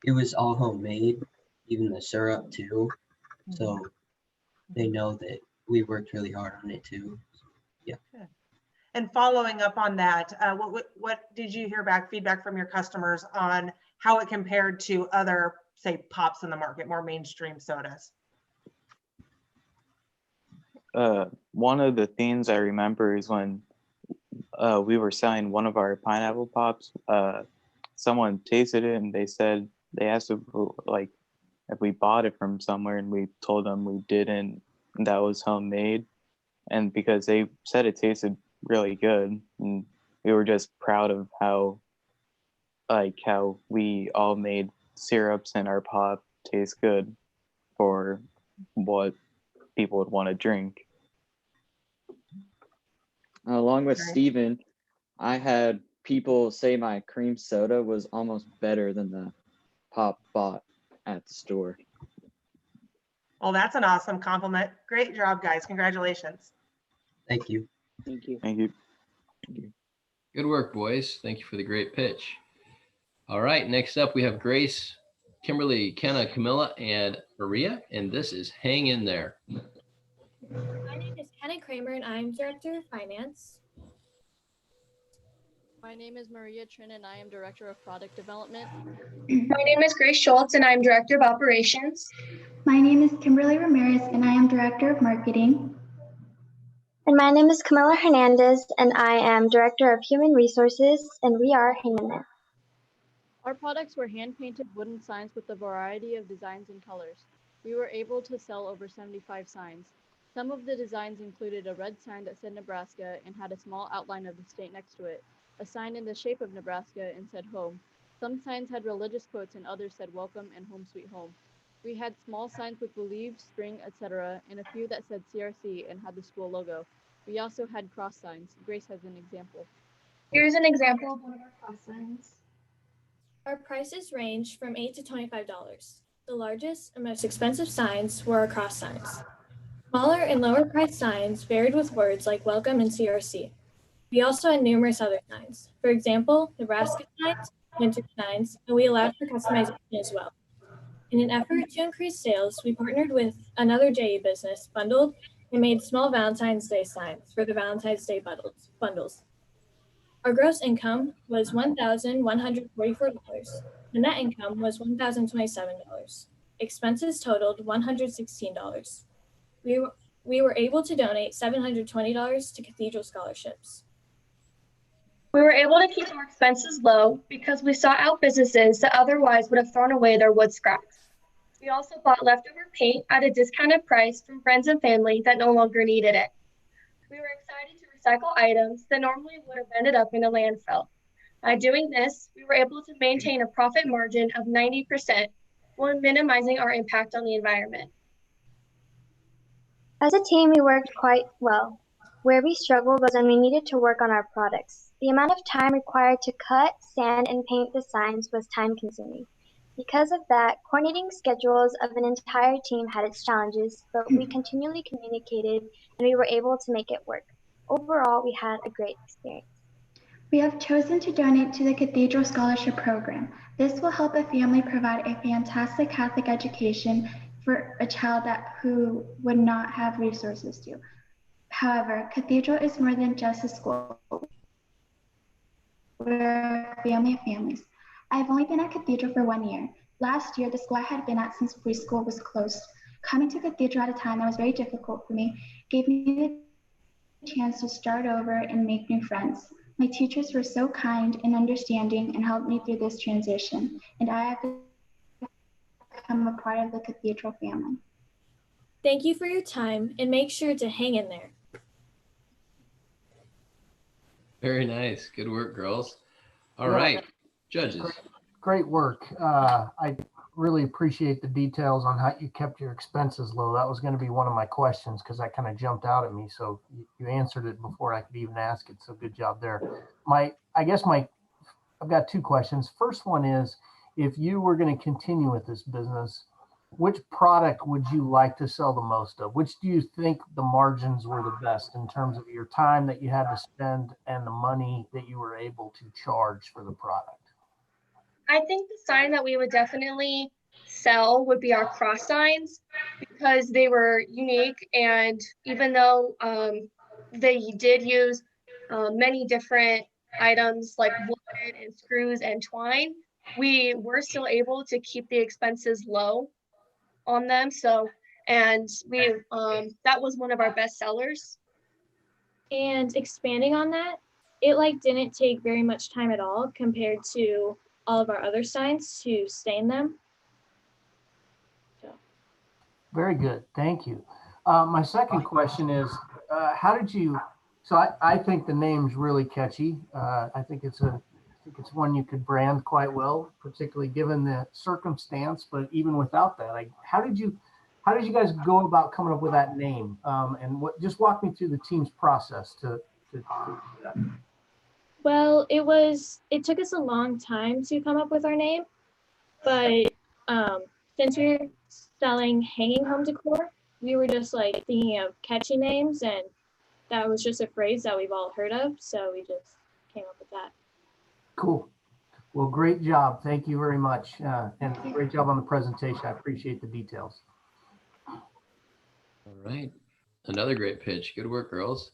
it was all homemade, even the syrup too. So they know that we worked really hard on it too. Yeah. And following up on that, what did you hear feedback from your customers on how it compared to other, say, pops in the market, more mainstream sodas? One of the things I remember is when we were selling one of our pineapple pops, someone tasted it and they asked if we bought it from somewhere, and we told them we didn't, and that was homemade. And because they said it tasted really good, and we were just proud of how we all made syrups and our pop taste good for what people would want to drink. Along with Steven, I had people say my cream soda was almost better than the pop bought at the store. Well, that's an awesome compliment. Great job, guys. Congratulations. Thank you. Thank you. Thank you. Good work, boys. Thank you for the great pitch. All right, next up we have Grace, Kimberly, Kenna, Camilla, and Maria, and this is Hang In There. My name is Kenna Kramer, and I'm Director of Finance. My name is Maria Trin, and I am Director of Product Development. My name is Grace Schultz, and I'm Director of Operations. My name is Kimberly Ramirez, and I am Director of Marketing. And my name is Camila Hernandez, and I am Director of Human Resources, and we are Hang In There. Our products were hand-painted wooden signs with a variety of designs and colors. We were able to sell over 75 signs. Some of the designs included a red sign that said Nebraska and had a small outline of the state next to it, a sign in the shape of Nebraska and said home. Some signs had religious quotes and others said welcome and home sweet home. We had small signs with believe, spring, etc., and a few that said CRC and had the school logo. We also had cross signs. Grace has an example. Here's an example of one of our cross signs. Our prices ranged from $8 to $25. The largest and most expensive signs were our cross signs. Smaller and lower priced signs varied with words like welcome and CRC. We also had numerous other signs. For example, Nebraska signs, vintage signs, and we allowed for customization as well. In an effort to increase sales, we partnered with another JE business, Bundled, and made small Valentine's Day signs for the Valentine's Day bundles. Our gross income was $1,144. The net income was $1,027. Expenses totaled $116. We were able to donate $720 to Cathedral scholarships. We were able to keep our expenses low because we sought out businesses that otherwise would have thrown away their wood scraps. We also bought leftover paint at a discounted price from friends and family that no longer needed it. We were excited to recycle items that normally would have ended up in a landfill. By doing this, we were able to maintain a profit margin of 90% while minimizing our impact on the environment. As a team, we worked quite well. Where we struggled was when we needed to work on our products. The amount of time required to cut, sand, and paint the signs was time-consuming. Because of that, coordinating schedules of an entire team had its challenges, but we continually communicated and we were able to make it work. Overall, we had a great experience. We have chosen to donate to the Cathedral Scholarship Program. This will help a family provide a fantastic Catholic education for a child who would not have resources to. However, Cathedral is more than just a school. We're a family of families. I've only been at Cathedral for 1 year. Last year, the school I had been at since preschool was closed. Coming to Cathedral at a time that was very difficult for me gave me the chance to start over and make new friends. My teachers were so kind and understanding and helped me through this transition, and I have become a part of the Cathedral family. Thank you for your time, and make sure to hang in there. Very nice. Good work, girls. All Yeah. right, judges. Great work. I really appreciate the details on how you kept your expenses low. That was going to be one of my questions because that kind of jumped out at me. So you answered it before I could even ask it. So good job there. I've got two questions. First one is, if you were going to continue with this business, which product would you like to sell the most of? Which do you think the margins were the best in terms of your time that you had to spend and the money that you were able to charge for the product? I think the sign that we would definitely sell would be our cross signs because they were unique, and even though they did use many different items like wood and screws and twine, we were still able to keep the expenses low on them. And we that was one of our best sellers. And expanding on that, it didn't take very much time at all compared to all of our other signs to stain them. Very good. Thank you. My second question is, how did you, I think the name's really catchy. I think it's one you could brand quite well, particularly given the circumstance, but even without that, how did you guys go about coming up with that name? And just walk me through the team's process to do that. Well, it took us a long time to come up with our name, but since we were selling hanging home decor, we were just thinking of catchy names, and that was just a phrase that we've all heard of, so we just came up with that. Cool. Well, great job. Thank you very much. And great job on the presentation. I appreciate the details. All right. Another great pitch. Good work, girls.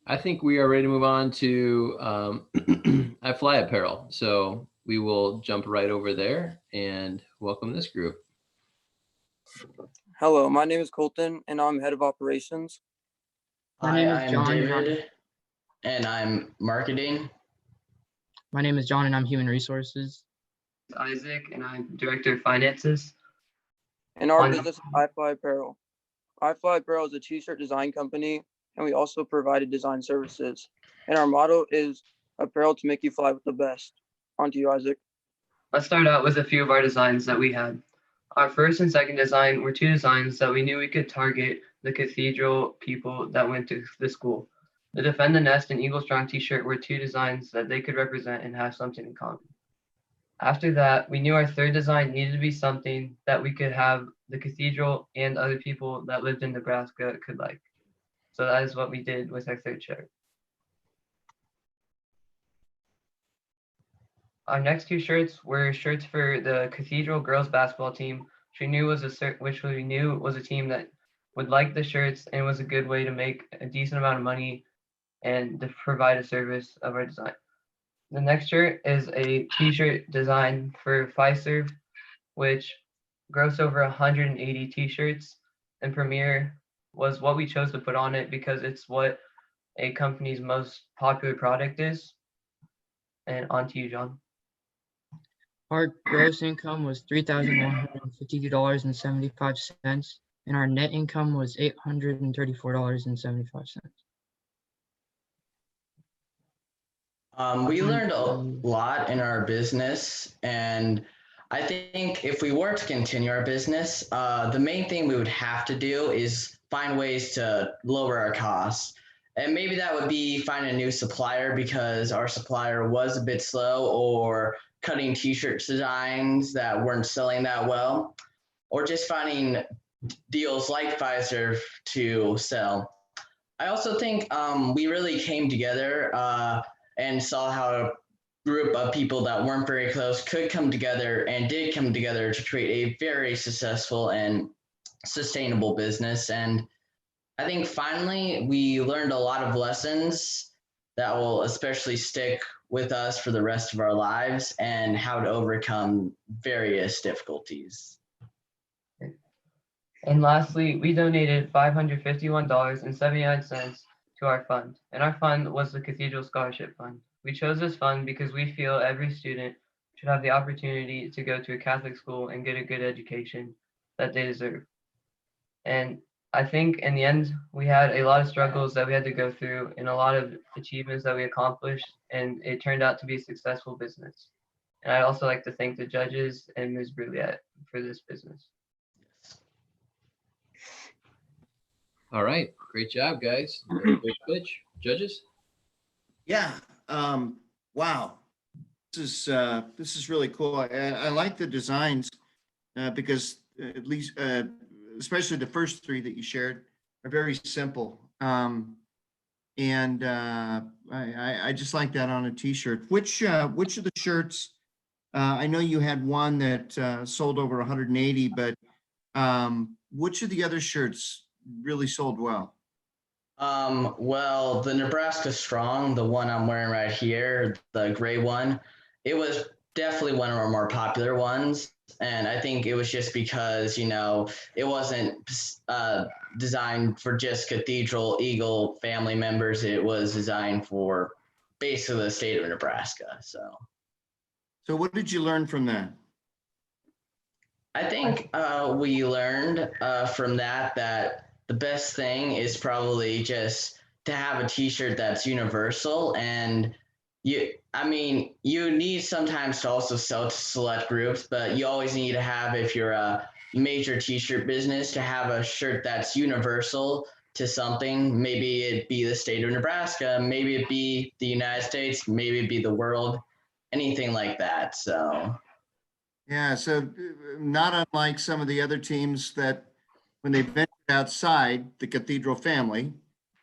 I think we are ready to move on to I Fly Apparel. So we will jump right over there and welcome this group. Hello, my name is Colton and I'm head of operations. Hi, I'm David and I'm marketing. My name is John and I'm human resources. Isaac and I'm director of finances. And our business is I Fly Apparel. I Fly Apparel is a t-shirt design company, and we also provide design services. And our motto is apparel to make you fly with the best. On to you, Isaac. Let's start out with a few of our designs that we had. Our first and second design were two designs that we knew we could target the Cathedral people that went to the school. The Defend the Nest and Eagle Strong t-shirt were two designs that they could represent and have something in common. After that, we knew our third design needed to be something that we could have the Cathedral and other people that lived in Nebraska could like. So that is what we did with our third shirt. Our next two shirts were shirts for the Cathedral girls basketball team which we knew was a team that would like the shirts and was a good way to make a decent amount of money and to provide a service of our design. The next shirt is a t-shirt design for Fiserv, which grossed over 180 t-shirts, and Premier was what we chose to put on it because it's what a company's most popular product is. And on to you, John. Our gross income was $3,152.75, and our net income was $834.75. We learned a lot in our business, and I think if we were to continue our business, the main thing we would have to do is find ways to lower our costs. And maybe that would be find a new supplier because our supplier was a bit slow, or cutting t-shirt designs that weren't selling that well, or just finding deals like Fiserv to sell. I also think we really came together and saw how a group of people that weren't very close could come together and did come together to create a very successful and sustainable business. And I think finally we learned a lot of lessons that will especially stick with us for the rest of our lives, and how to overcome various difficulties. And lastly, we donated $551.79 to our fund, and our fund was the Cathedral Scholarship Fund. We chose this fund because we feel every student should have the opportunity to go to a Catholic school and get a good education that they deserve. And I think in the end, we had a lot of struggles that we had to go through and a lot of achievements that we accomplished, and it turned out to be a successful business. And I'd also like to thank the judges and Ms. Brulette for this business. All right, great job, guys. Great pitch, judges. Yeah. Wow. This is really cool. I like the designs because at least, especially the first three that you shared, are very simple. And I just like that on a t-shirt. Which of the shirts? I know you had one that sold over 180, but which of the other shirts really sold well? Well, the Nebraska Strong, the one I'm wearing right here, the gray one, it was definitely one of our more popular ones. And I think it was just because, you know, it wasn't designed for just Cathedral Eagle family members. It was designed for basically the state of Nebraska. So what did you learn from that? I think we learned from that the best thing is probably just to have a t-shirt that's universal. And you need sometimes to also sell to select groups, but you always need to have, if you're a major t-shirt business, to have a shirt that's universal to something. Maybe it be the state of Nebraska, maybe it be the United States, maybe it be the world, anything like that. So yeah, so not unlike some of the other teams that when they ventured outside the Cathedral family,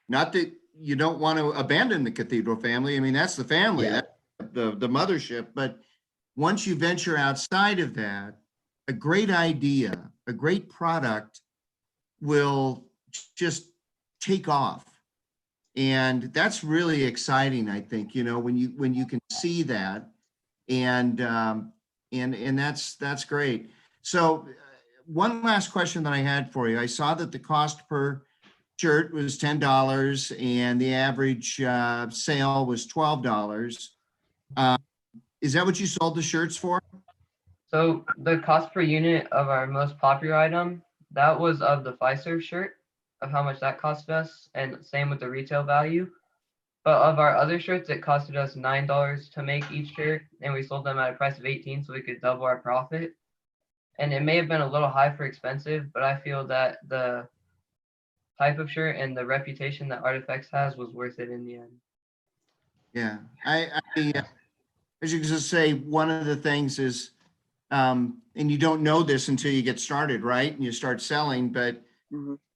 not that you don't want to abandon the Cathedral family. I mean, that's the family, yeah. that's the mothership. But once you venture outside of that, a great idea, a great product will just take off. And that's really exciting, I think, you know, when you can see that, and that's great. So one last question that I had for you. I saw that the cost per shirt was $10 and the average sale was $12. Is that what you sold the shirts for? So the cost per unit of our most popular item, that was of the Fiserv shirt, of how much that costed us, and same with the retail value. But of our other shirts, it costed us $9 to make each shirt, and we sold them at a price of $18, so we could double our profit. And it may have been a little high for expensive, but I feel that the type of shirt and the reputation that Artifacts has was worth it in the end. Yeah, as you just say, one of the things is, and you don't know this until you get started, right? And you start selling, but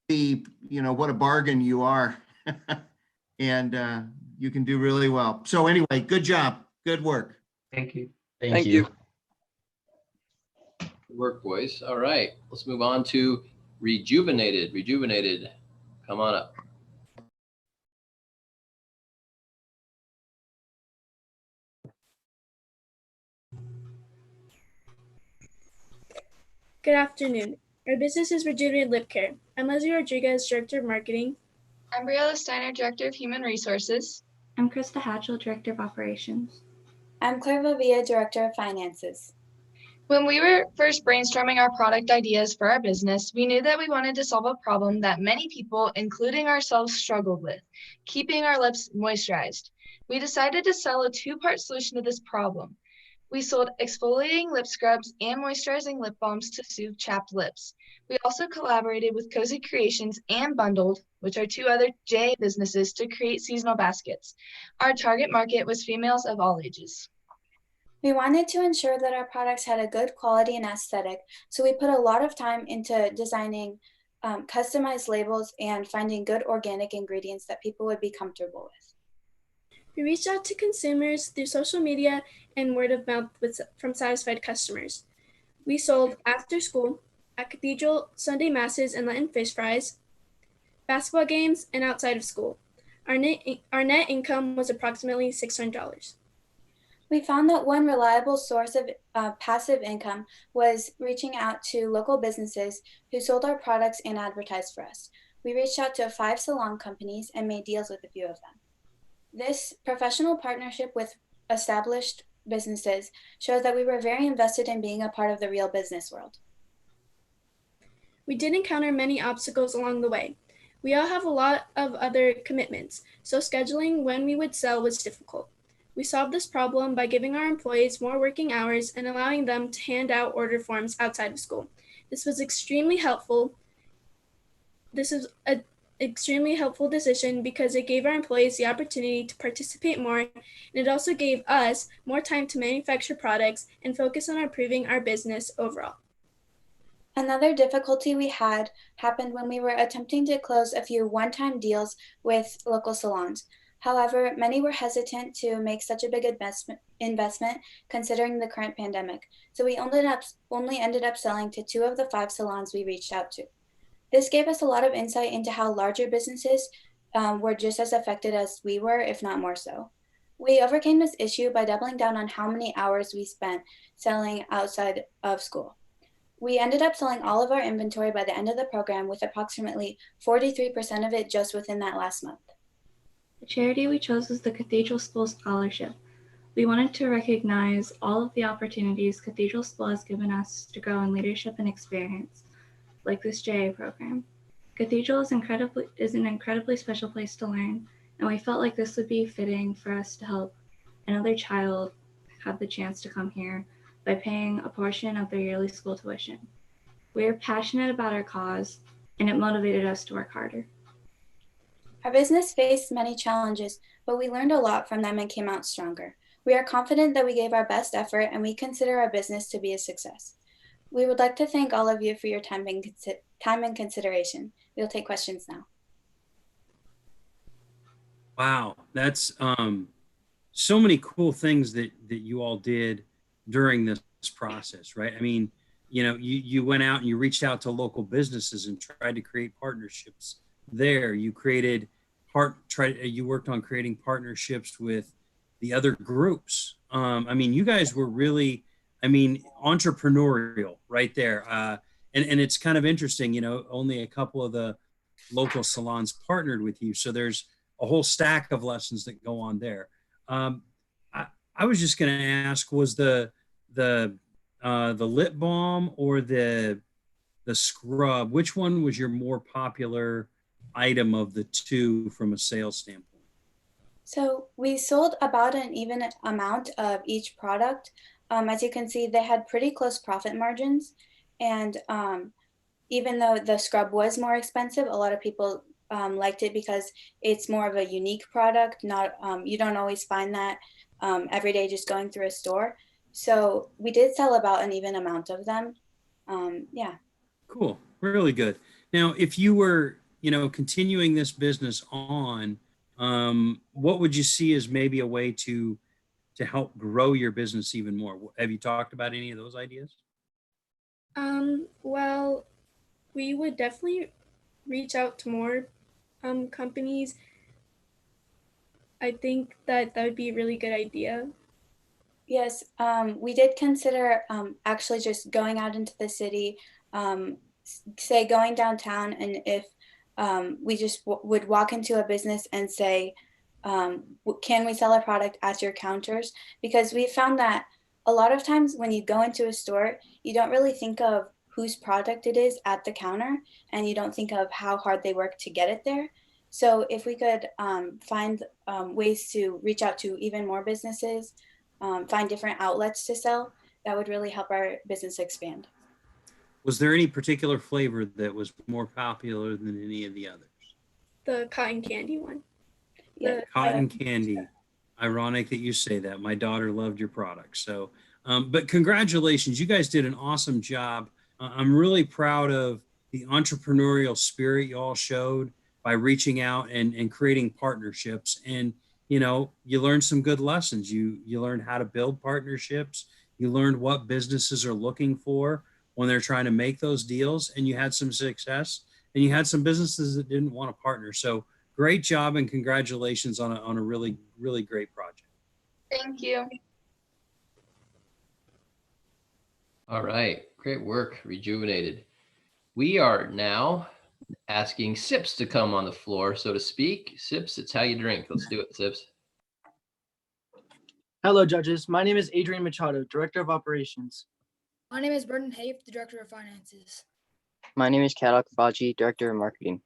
you know, what a bargain you are. And you can do really well. So anyway, good job. Good work. Thank you. Thank you. Good work, boys. All right, let's move on to Rejuvenated. Rejuvenated, come on up. Good afternoon. Our business is Rejuvenated Lip Care. I'm Leslie Rodriguez, Director of Marketing. I'm Briella Steiner, Director of Human Resources. I'm Krista Hatchell, Director of Operations. I'm Claire Vavia, Director of Finances. When we were first brainstorming our product ideas for our business, we knew that we wanted to solve a problem that many people, including ourselves, struggled with, keeping our lips moisturized. We decided to sell a two-part solution to this problem. We sold exfoliating lip scrubs and moisturizing lip balms to soothe chapped lips. We also collaborated with Cozy Creations and Bundled, which are two other JA businesses, to create seasonal baskets. Our target market was females of all ages. We wanted to ensure that our products had a good quality and aesthetic, so we put a lot of time into designing customized labels and finding good organic ingredients that people would be comfortable with. We reached out to consumers through social media and word of mouth from satisfied customers. We sold after school, at Cathedral, Sunday masses and Lenten fish fries, basketball games, and outside of school. Our net income was approximately $600. We found that one reliable source of passive income was reaching out to local businesses who sold our products and advertised for us. We reached out to 5 salon companies and made deals with a few of them. This professional partnership with established businesses shows that we were very invested in being a part of the real business world. We did encounter many obstacles along the way. We all have a lot of other commitments, so scheduling when we would sell was difficult. We solved this problem by giving our employees more working hours and allowing them to hand out order forms outside of school. This was extremely helpful. This is an extremely helpful decision because it gave our employees the opportunity to participate more, and it also gave us more time to manufacture products and focus on improving our business overall. Another difficulty we had happened when we were attempting to close a few one-time deals with local salons. However, many were hesitant to make such a big investment considering the current pandemic, so we only ended up selling to 2 of the 5 salons we reached out to. This gave us a lot of insight into how larger businesses were just as affected as we were, if not more so. We overcame this issue by doubling down on how many hours we spent selling outside of school. We ended up selling all of our inventory by the end of the program, with approximately 43% of it just within that last month. The charity we chose was the Cathedral School Scholarship. We wanted to recognize all of the opportunities Cathedral School has given us to grow in leadership and experience, like this JA program. Cathedral is an incredibly special place to learn, and we felt like this would be fitting for us to help another child have the chance to come here by paying a portion of their yearly school tuition. We are passionate about our cause, and it motivated us to work harder. Our business faced many challenges, but we learned a lot from them and came out stronger. We are confident that we gave our best effort, and we consider our business to be a success. We would like to thank all of you for your time and consideration. We'll take questions now. Wow, that's so many cool things that you all did during this process, right? I mean, you went out and you reached out to local businesses and tried to create partnerships there. You worked on creating partnerships with the other groups. I mean, you guys were really, entrepreneurial right there. And it's kind of interesting, only a couple of the local salons partnered with you. So there's a whole stack of lessons that go on there. I was just going to ask, was the lip balm or the scrub, which one was your more popular item of the 2 from a sales standpoint? So we sold about an even amount of each product. As you can see, they had pretty close profit margins. And even though the scrub was more expensive, a lot of people liked it because it's more of a unique product. You don't always find that every day just going through a store. So we did sell about an even amount of them. Yeah. Cool. Really good. Now, if you were, continuing this business on, what would you see as maybe a way to help grow your business even more? Have you talked about any of those ideas? Well, we would definitely reach out to more companies. I think that would be a really good idea. Yes, we did consider actually just going out into the city, say going downtown, and if we just would walk into a business and say, can we sell a product at your counters? Because we found that a lot of times when you go into a store, you don't really think of whose product it is at the counter, and you don't think of how hard they work to get it there. So if we could find ways to reach out to even more businesses, find different outlets to sell, that would really help our business expand. Was there any particular flavor that was more popular than any of the others? The cotton candy one. Yeah. Cotton candy. Ironic that you say that. My daughter loved your product. So, but congratulations. You guys did an awesome job. I'm really proud of the entrepreneurial spirit you all showed by reaching out and creating partnerships. And, you know, you learned some good lessons. You learned how to build partnerships. You learned what businesses are looking for when they're trying to make those deals, and you had some success, and you had some businesses that didn't want to partner. So great job and congratulations on a really, really great project. Thank you. All right, great work, Rejuvenated. We are now asking Sips to come on the floor, so to speak. Sips, it's how you drink. Let's do it, Sips. Hello, judges. My name is Adrian Machado, Director of Operations. My name is Brendan Hafe, the Director of Finances. My name is Kadok Faji, Director of Marketing.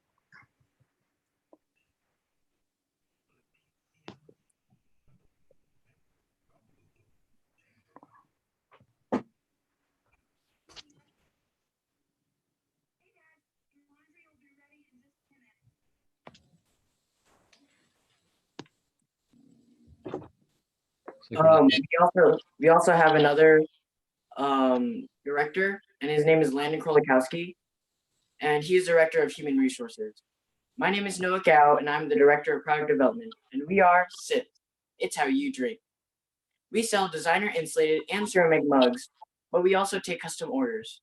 We also have another director, and his name is Landon Krolikowski, and he is Director of Human Resources. My name is Noah Gao, and I'm the Director of Product Development, and we are SIP. It's how you drink. We sell designer insulated and ceramic mugs, but we also take custom orders.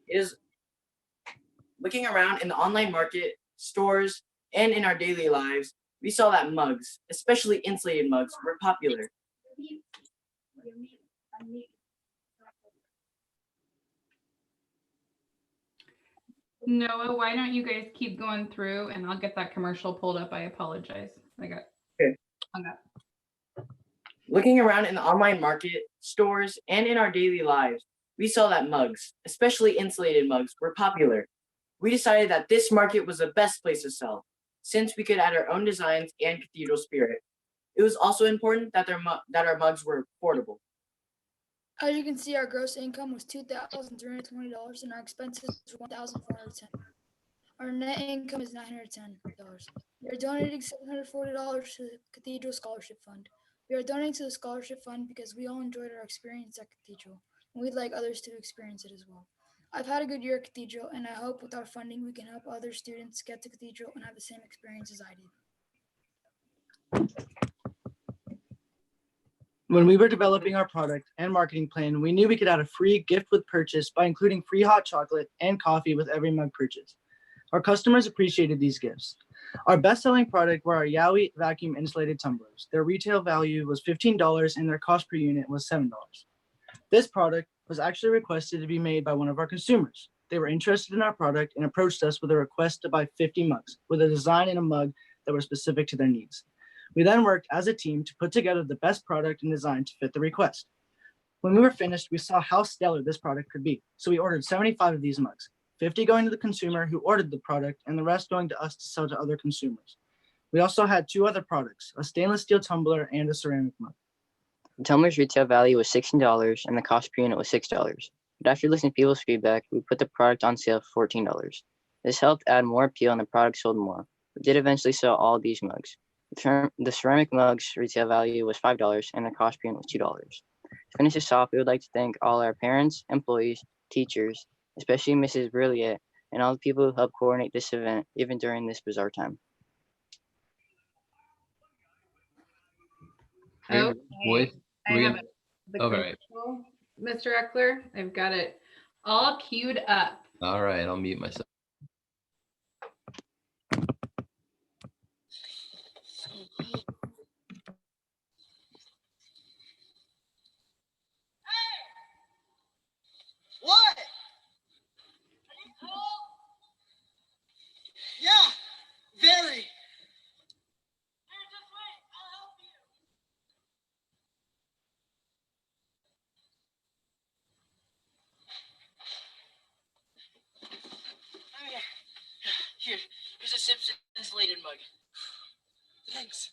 It is looking around in the online market, stores, and in our daily lives, we saw that mugs, especially insulated mugs, were popular. Noah, why don't you guys keep going through and I'll get that commercial pulled up. I apologize. I got hung up. Looking around in the online market, stores, and in our daily lives, we saw that mugs, especially insulated mugs, were popular. We decided that this market was the best place to sell, since we could add our own designs and cathedral spirit. It was also important that our mugs were affordable. As you can see, our gross income was $2,320 and our expenses were $1,410. Our net income is $910. We are donating $740 to the Cathedral Scholarship Fund. We are donating to the scholarship fund because we all enjoyed our experience at Cathedral, and we'd like others to experience it as well. I've had a good year at Cathedral, and I hope with our funding we can help other students get to Cathedral and have the same experience as I did. When we were developing our product and marketing plan, we knew we could add a free gift with purchase by including free hot chocolate and coffee with every mug purchase. Our customers appreciated these gifts. Our best-selling product were our Yowie vacuum insulated tumblers. Their retail value was $15 and their cost per unit was $7. This product was actually requested to be made by one of our consumers. They were interested in our product and approached us with a request to buy 50 mugs with a design and a mug that were specific to their needs. We then worked as a team to put together the best product and design to fit the request. When we were finished, we saw how stellar this product could be. So we ordered 75 of these mugs, 50 going to the consumer who ordered the product and the rest going to us to sell to other consumers. We also had two other products, a stainless steel tumbler and a ceramic mug. The tumbler's retail value was $16 and the cost per unit was $6. But after listening to people's feedback, we put the product on sale for $14. This helped add more appeal and the product sold more. We did eventually sell all these mugs. The ceramic mugs retail value was $5 and the cost per unit was $2. To finish this off, we would like to thank all our parents, employees, teachers, especially Mrs. Brilliant, and all the people who helped coordinate this event, even during this bizarre time. Boys, I have the all right. commercial, Mr. Eckler. I've got it all queued up. All right, I'll mute myself. What? Yeah, very. Here's a Simpsons insulated mug. Thanks.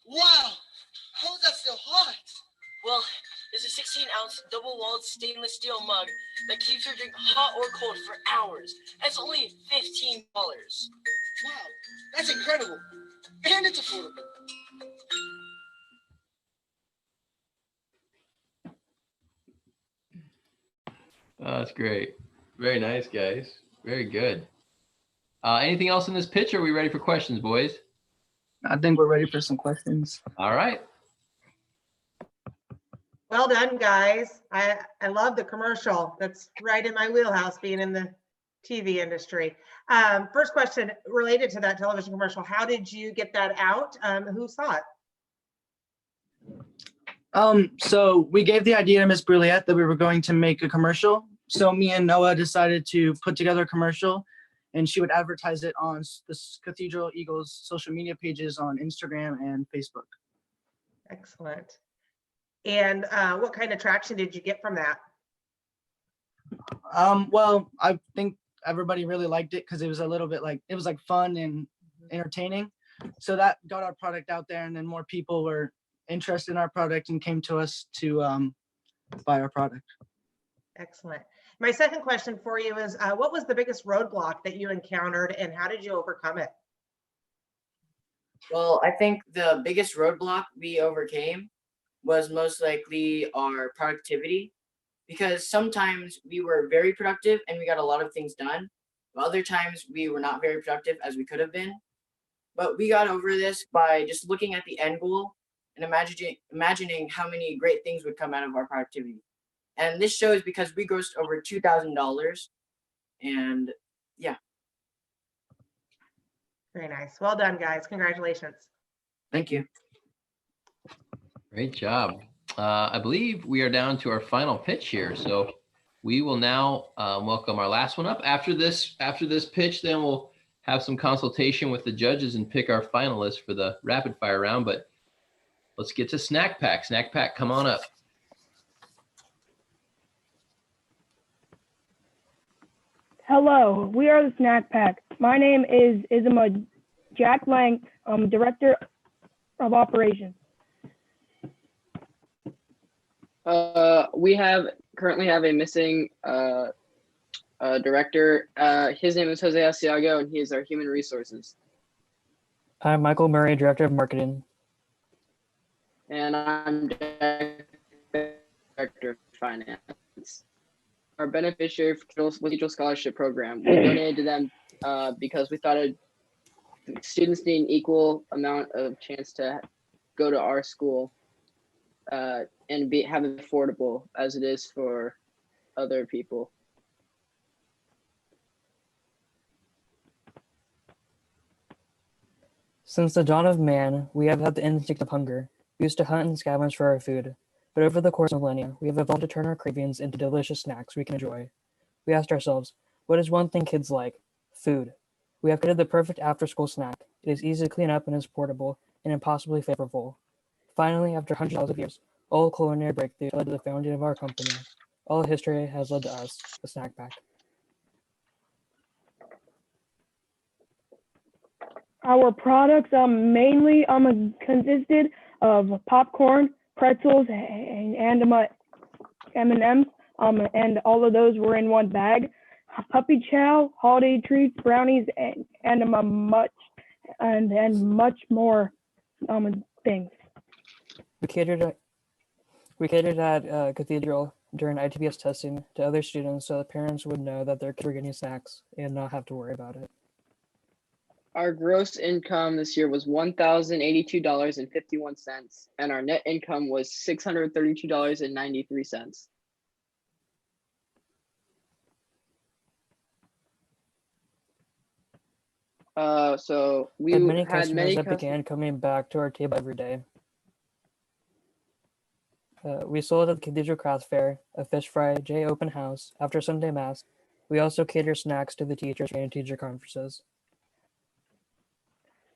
Wow, how is that still hot? Well, it's a 16-ounce double-walled stainless steel mug that keeps your drink hot or cold for hours. And it's only $15. Wow, that's incredible. And it's affordable. Oh, that's great. Very nice, guys. Very good. Anything else in this pitch? Or are we ready for questions, boys? I think we're ready for some questions. All right. Well done, guys. I love the commercial. That's right in my wheelhouse, being in the TV industry. First question related to that television commercial. How did you get that out? Who saw it? So we gave the idea to Miss Bruliette that we were going to make a commercial. So me and Noah decided to put together a commercial, and she would advertise it on the Cathedral Eagles social media pages on Instagram and Facebook. Excellent. And what kind of traction did you get from that? Well, I think everybody really liked it because it was a little bit like, it was like fun and entertaining. So that got our product out there, and then more people were interested in our product and came to us to buy our product. Excellent. My second question for you is, what was the biggest roadblock that you encountered and how did you overcome it? Well, I think the biggest roadblock we overcame was most likely our productivity, because sometimes we were very productive and we got a lot of things done, but other times we were not very productive as we could have been. But we got over this by just looking at the end goal and imagining how many great things would come out of our productivity. And this shows because we grossed over $2,000, and yeah. Very nice. Well done, guys. Congratulations. Thank you. Great job. I believe we are down to our final pitch here. So we will now welcome our last one up. After this pitch, then we'll have some consultation with the judges and pick our finalists for the rapid fire round. But let's get to Snack Pack. Snack Pack, come on up. Hello, we are the Snack Pack. My name is Isma Jack Lang. I'm Director of Operations. We currently have a missing director. His name is Jose Asiago, and he is our human resources. I'm Michael Murray, Director of Marketing. And I'm Director of Finance. Our beneficiary for Cathedral Scholarship Program, we donated to them because we thought students need an equal amount of chance to go to our school and have it affordable as it is for other people. Since the dawn of man, we have had the instinct of hunger. We used to hunt and scavenge for our food, but over the course of millennia, we have evolved to turn our cravings into delicious snacks we can enjoy. We asked ourselves, what is one thing kids like? Food. We have created the perfect after-school snack. It is easy to clean up and is portable and impossibly flavorful. Finally, after hundreds of years, all culinary breakthroughs led to the founding of our company. All history has led to us, the Snack Pack. Our products mainly consisted of popcorn, pretzels, and M&Ms, and all of those were in one bag. Puppy chow, holiday treats, brownies, and much more things. We catered at Cathedral during ITBS testing to other students so that parents would know that their kids were getting snacks and not have to worry about it. Our gross income this year was $1,082.51, and our net income was $632.93. So we had many had customers many that customers. began coming back to our table every day. We sold at the Cathedral Craft Fair, a fish fry, J open house, after Sunday Mass. We also cater snacks to the teachers and teacher conferences.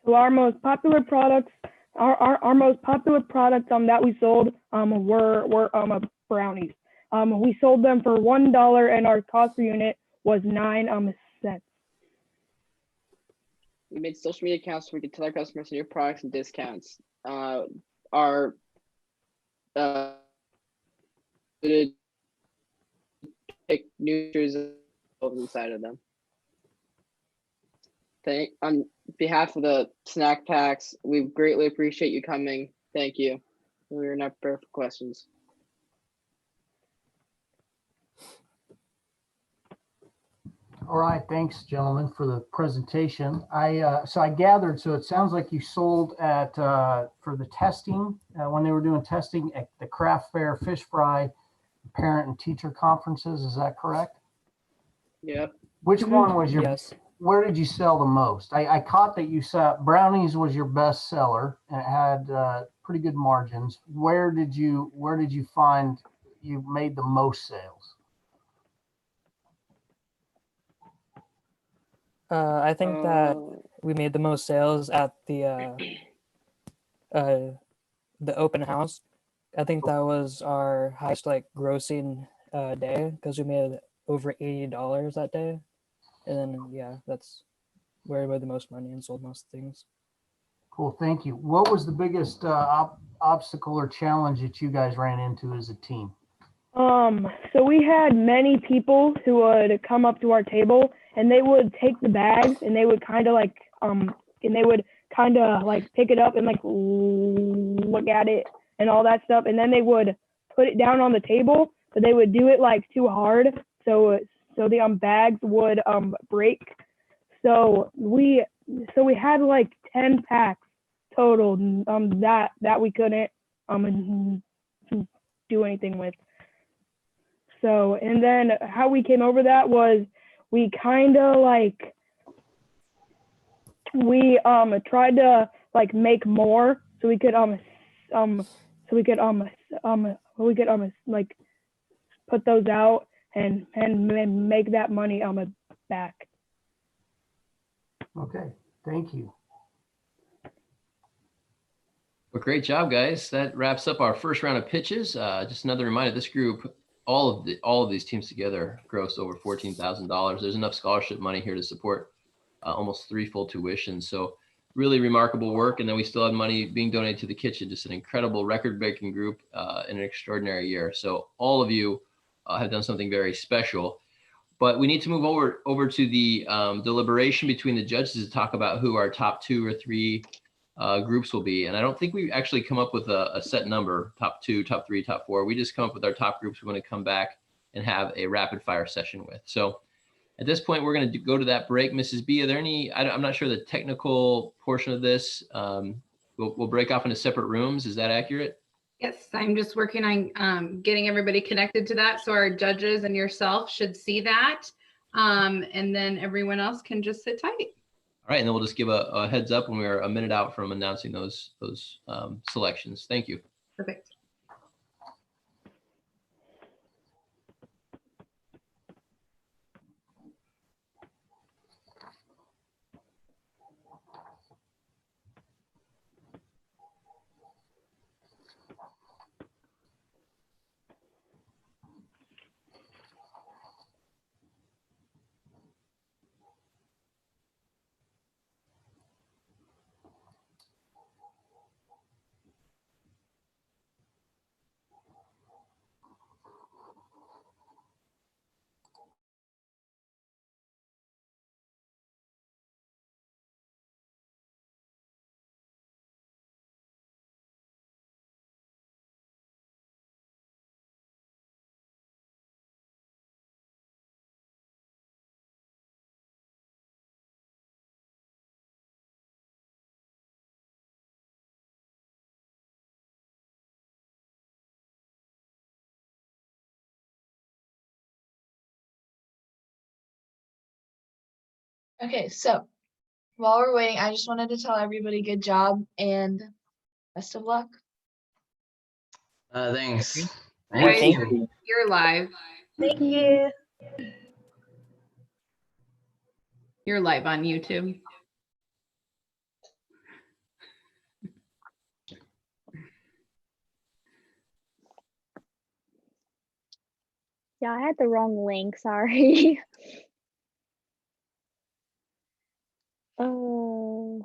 So our most popular products, our most popular products that we sold were brownies. We sold them for $1 and our cost per unit was 9 cents. We made social media accounts so we could tell our customers new products and discounts. Our pick new features inside of them. On behalf of the snack packs, we greatly appreciate you coming. Thank you. We are not prepared for questions. All right, thanks, gentlemen, for the presentation. So I gathered. So it sounds like you sold at for the testing when they were doing testing at the craft fair, fish fry, parent and teacher conferences. Is that correct? Yep. Which one was your? Yes. Where did you sell the most? I caught that you saw brownies was your best seller and it had pretty good margins. Where did you find you made the most sales? I think that we made the most sales at the open house. I think that was our highest grossing day because we made over $80 that day. And then yeah, that's where we made the most money and sold most things. Cool, thank you. What was the biggest obstacle or challenge that you guys ran into as a team? So we had many people who would come up to our table and they would take the bags and they would kind of pick it up and look at it and all that stuff, and then they would put it down on the table, but they would do it too hard, so the bags would break. So we had 10 packs total that we couldn't do anything with. So, and then how we came over that was we kind of tried to make more so we could put those out and make that money back. Okay, thank you. Well, great job, guys. That wraps up our first round of pitches. Just another reminder, this group, all of these teams together grossed over $14,000. There's enough scholarship money here to support almost 3 full tuitions. So really remarkable work. And then we still had money being donated to the kitchen. Just an incredible record-breaking group in an extraordinary year. So all of you have done something very special. But we need to move over to the deliberation between the judges to talk about who our top 2 or 3 groups will be. And I don't think we actually come up with a set number, top 2, top 3, top 4. We just come up with our top groups we're going to come back and have a rapid fire session with. So at this point, we're going to go to that break. Mrs. B, are there any, I'm not sure the technical portion of this, we'll break off into separate rooms. Is that accurate? Yes, I'm just working on getting everybody connected to that. So our judges and yourself should see that. And then everyone else can just sit tight. All right, and then we'll just give a heads up when we're a minute out from announcing those selections. Thank you. Perfect. Okay, so While we're waiting, I just wanted to tell everybody good job and best of luck. Thanks. Guys, Thank you're, you. you're live. Thank you. You're live on YouTube. Yeah, I had the wrong link. Sorry. Oh.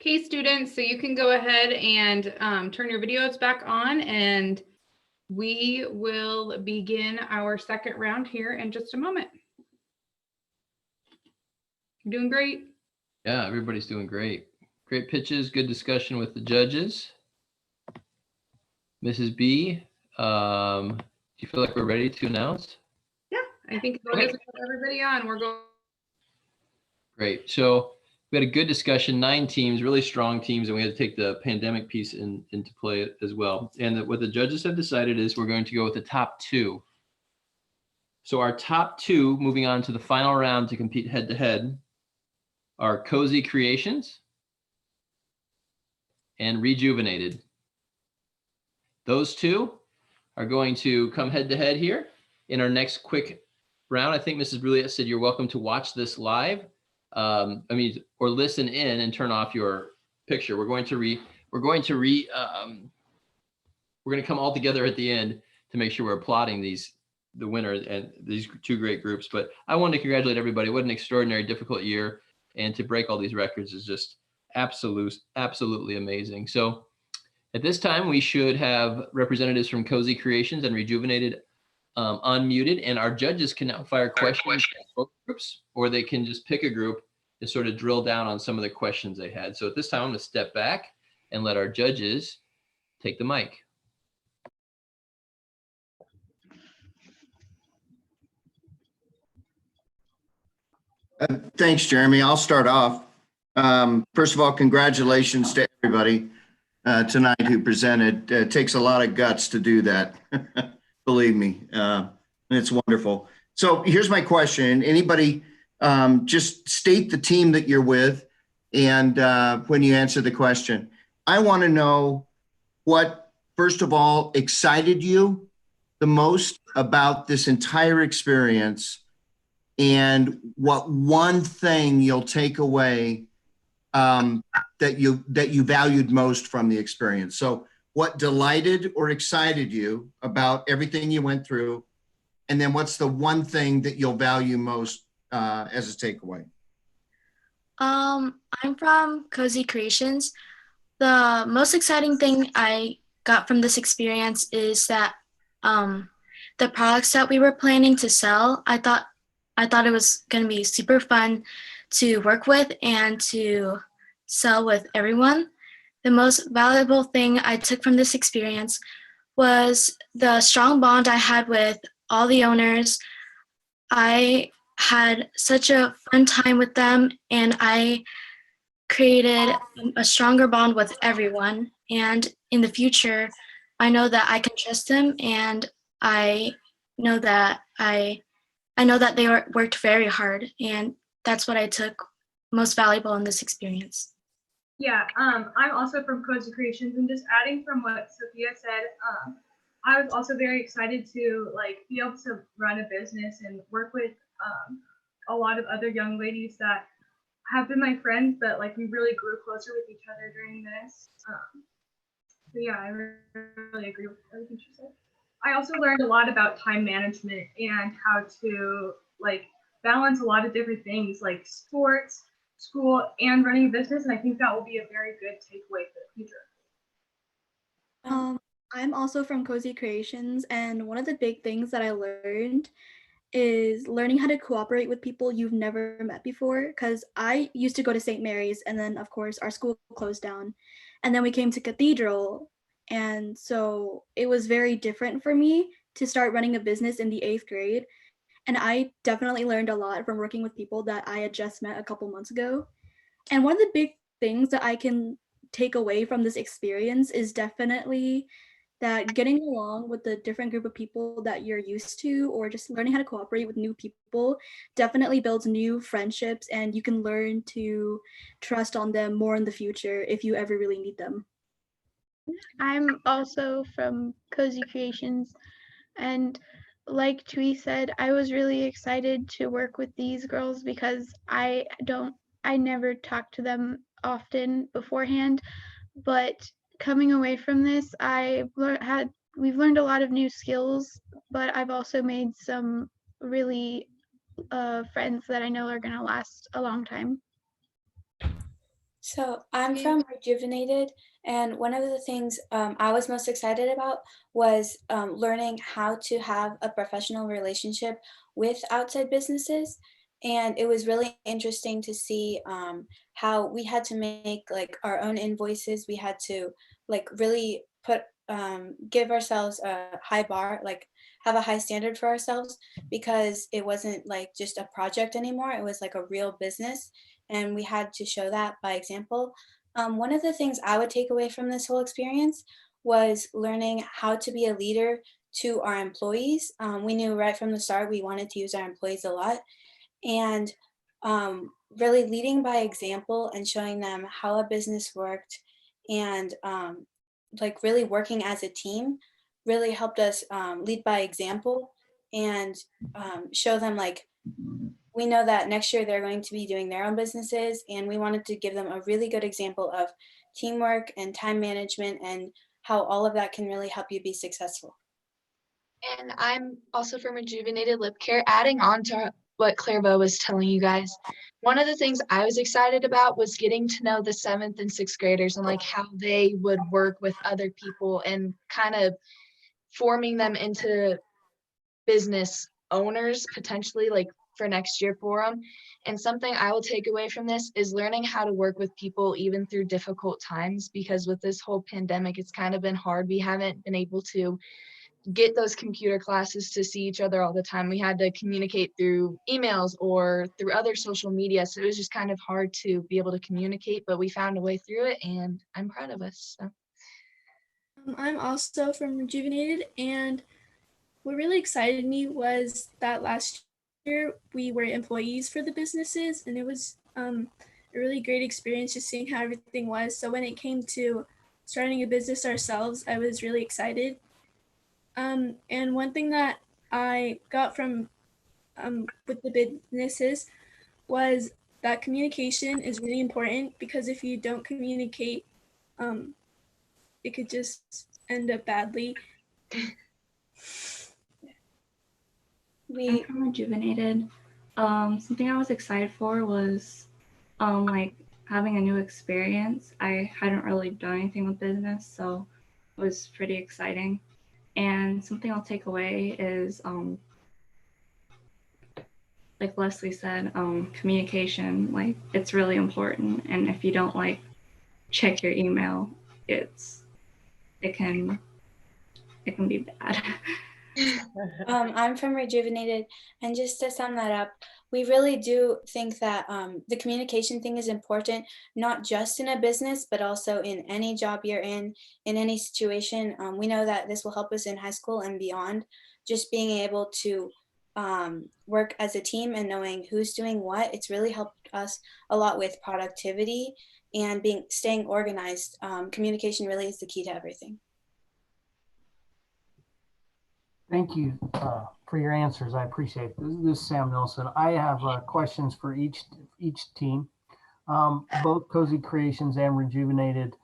Okay, students, so you can go ahead and turn your videos back on, and we will begin our second round here in just a moment. You're doing great. Yeah, everybody's doing great. Great pitches, good discussion with the judges. Mrs. B, do you feel like we're ready to announce? Yeah, I think we'll just put everybody on. We're going. Great. So we had a good discussion, 9 teams, really strong teams, and we had to take the pandemic piece into play as well. And what the judges have decided is we're going to go with the top 2. So our top 2, moving on to the final round to compete head-to-head, are Cozy Creations and Rejuvenated. Those 2 are going to come head-to-head here in our next quick round. I think Mrs. Bruliette said you're welcome to watch this live. Or listen in and turn off your picture. We're going to come all together at the end to make sure we're applauding the winner and these 2 great groups. But I want to congratulate everybody. What an extraordinary, difficult year, and to break all these records is just absolutely amazing. So at this time, we should have representatives from Cozy Creations and Rejuvenated unmuted, and our judges can now fire questions at both groups, or they can just pick a group and sort of drill down on some of the questions they had. So at this time, I'm going to step back and let our judges take the mic. Thanks, Jeremy. I'll start off. First of all, congratulations to everybody tonight who presented. It takes a lot of guts to do that. Believe me, it's wonderful. So here's my question. Anybody, just state the team that you're with, and when you answer the question. I want to know what, first of all, excited you the most about this entire experience, and what one thing you'll take away that you valued most from the experience. So what delighted or excited you about everything you went through? And then what's the one thing that you'll value most as a takeaway? I'm from Cozy Creations. The most exciting thing I got from this experience is that the products that we were planning to sell, I thought it was going to be super fun to work with and to sell with everyone. The most valuable thing I took from this experience was the strong bond I had with all the owners. I had such a fun time with them, and I created a stronger bond with everyone. And in the future, I know that I can trust them, and I know that they worked very hard, and that's what I took most valuable in this experience. Yeah, I'm also from Cozy Creations, and just adding from what Sophia said, I was also very excited to be able to run a business and work with a lot of other young ladies that have been my friends, but we really grew closer with each other during this. So yeah, I really agree with everything she said. I also learned a lot about time management and how to balance a lot of different things like sports, school, and running a business. And I think that will be a very good takeaway for the future. I'm also from Cozy Creations, and one of the big things that I learned is learning how to cooperate with people you've never met before, because I used to go to St. Mary's, and then of course our school closed down, and then we came to Cathedral, and so it was very different for me to start running a business in the 8th grade, and I definitely learned a lot from working with people that I had just met a couple months ago. And one of the big things that I can take away from this experience is definitely that getting along with the different group of people that you're used to, or just learning how to cooperate with new people, definitely builds new friendships, and you can learn to trust on them more in the future if you ever really need them. I'm also from Cozy Creations, and like Tui said, I was really excited to work with these girls because I never talked to them often beforehand, but coming away from this, we've learned a lot of new skills, but I've also made some really friends that I know are gonna last a long time. So I'm from Rejuvenated, and one of the things I was most excited about was learning how to have a professional relationship with outside businesses. And it was really interesting to see how we had to make like our own invoices. We had to like really give ourselves a high bar, like have a high standard for ourselves because it wasn't like just a project anymore. It was like a real business and we had to show that by example. One of the things I would take away from this whole experience was learning how to be a leader to our employees. We knew right from the start we wanted to use our employees a lot, and really leading by example and showing them how a business worked, and like really working as a team really helped us lead by example and show them like we know that next year they're going to be doing their own businesses, and we wanted to give them a really good example of teamwork and time management and how all of that can really help you be successful. And I'm also from Rejuvenated Lip Care. Adding on to what Clairvaux was telling you guys, one of the things I was excited about was getting to know the 7th and 6th graders and like how they would work with other people and kind of forming them into business owners potentially like for next year for them. And something I will take away from this is learning how to work with people even through difficult times, because with this whole pandemic, it's kind of been hard. We haven't been able to get those computer classes to see each other all the time. We had to communicate through emails or through other social media. So it was just kind of hard to be able to communicate, but we found a way through it and I'm proud of us. So. I'm also from Rejuvenated, and what really excited me was that last year we were employees for the businesses, and it was a really great experience just seeing how everything was. So when it came to starting a business ourselves, I was really excited. And one thing that I got from with the businesses was that communication is really important, because if you don't communicate, it could just end up badly. I'm from Rejuvenated. Something I was excited for was like having a new experience. I hadn't really done anything with business, so it was pretty exciting. And something I'll take away is like Leslie said, communication. Like it's really important, and if you don't like check your email, it can be bad. I'm from Rejuvenated, and just to sum that up, we really do think that the communication thing is important, not just in a business, but also in any job you're in any situation. We know that this will help us in high school and beyond, just being able to work as a team and knowing who's doing what. It's really helped us a lot with productivity and staying organized. Communication really is the key to everything. Thank you for your answers. I appreciate it. This is Sam Nelson. I have questions for each team. Both Cozy Creations and Rejuvenated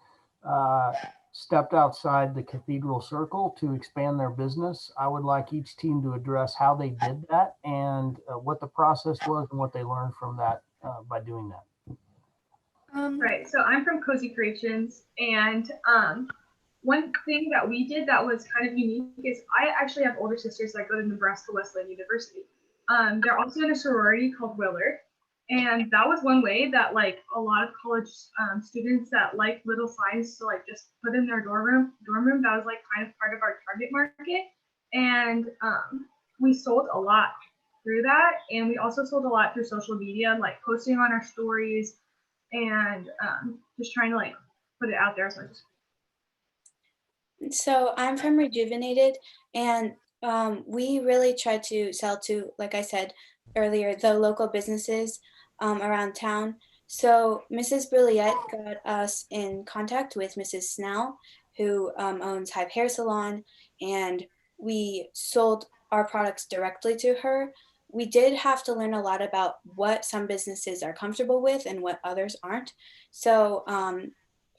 stepped outside the Cathedral circle to expand their business. I would like each team to address how they did that and what the process was and what they learned from that by doing that. Right. So I'm from Cozy Creations, and one thing that we did that was kind of unique is I actually have older sisters that go to Nebraska Wesleyan University. They're also in a sorority called Willard. And that was one way that like a lot of college students that like little signs to like just put in their dorm room, that was like kind of part of our target market. And we sold a lot through that. And we also sold a lot through social media, like posting on our stories and just trying to like put it out there as much as. So I'm from Rejuvenated, and we really try to sell to, like I said earlier, the local businesses around town. So Mrs. Brilliette got us in contact with Mrs. Snell, who owns Hive Hair Salon, and we sold our products directly to her. We did have to learn a lot about what some businesses are comfortable with and what others aren't. So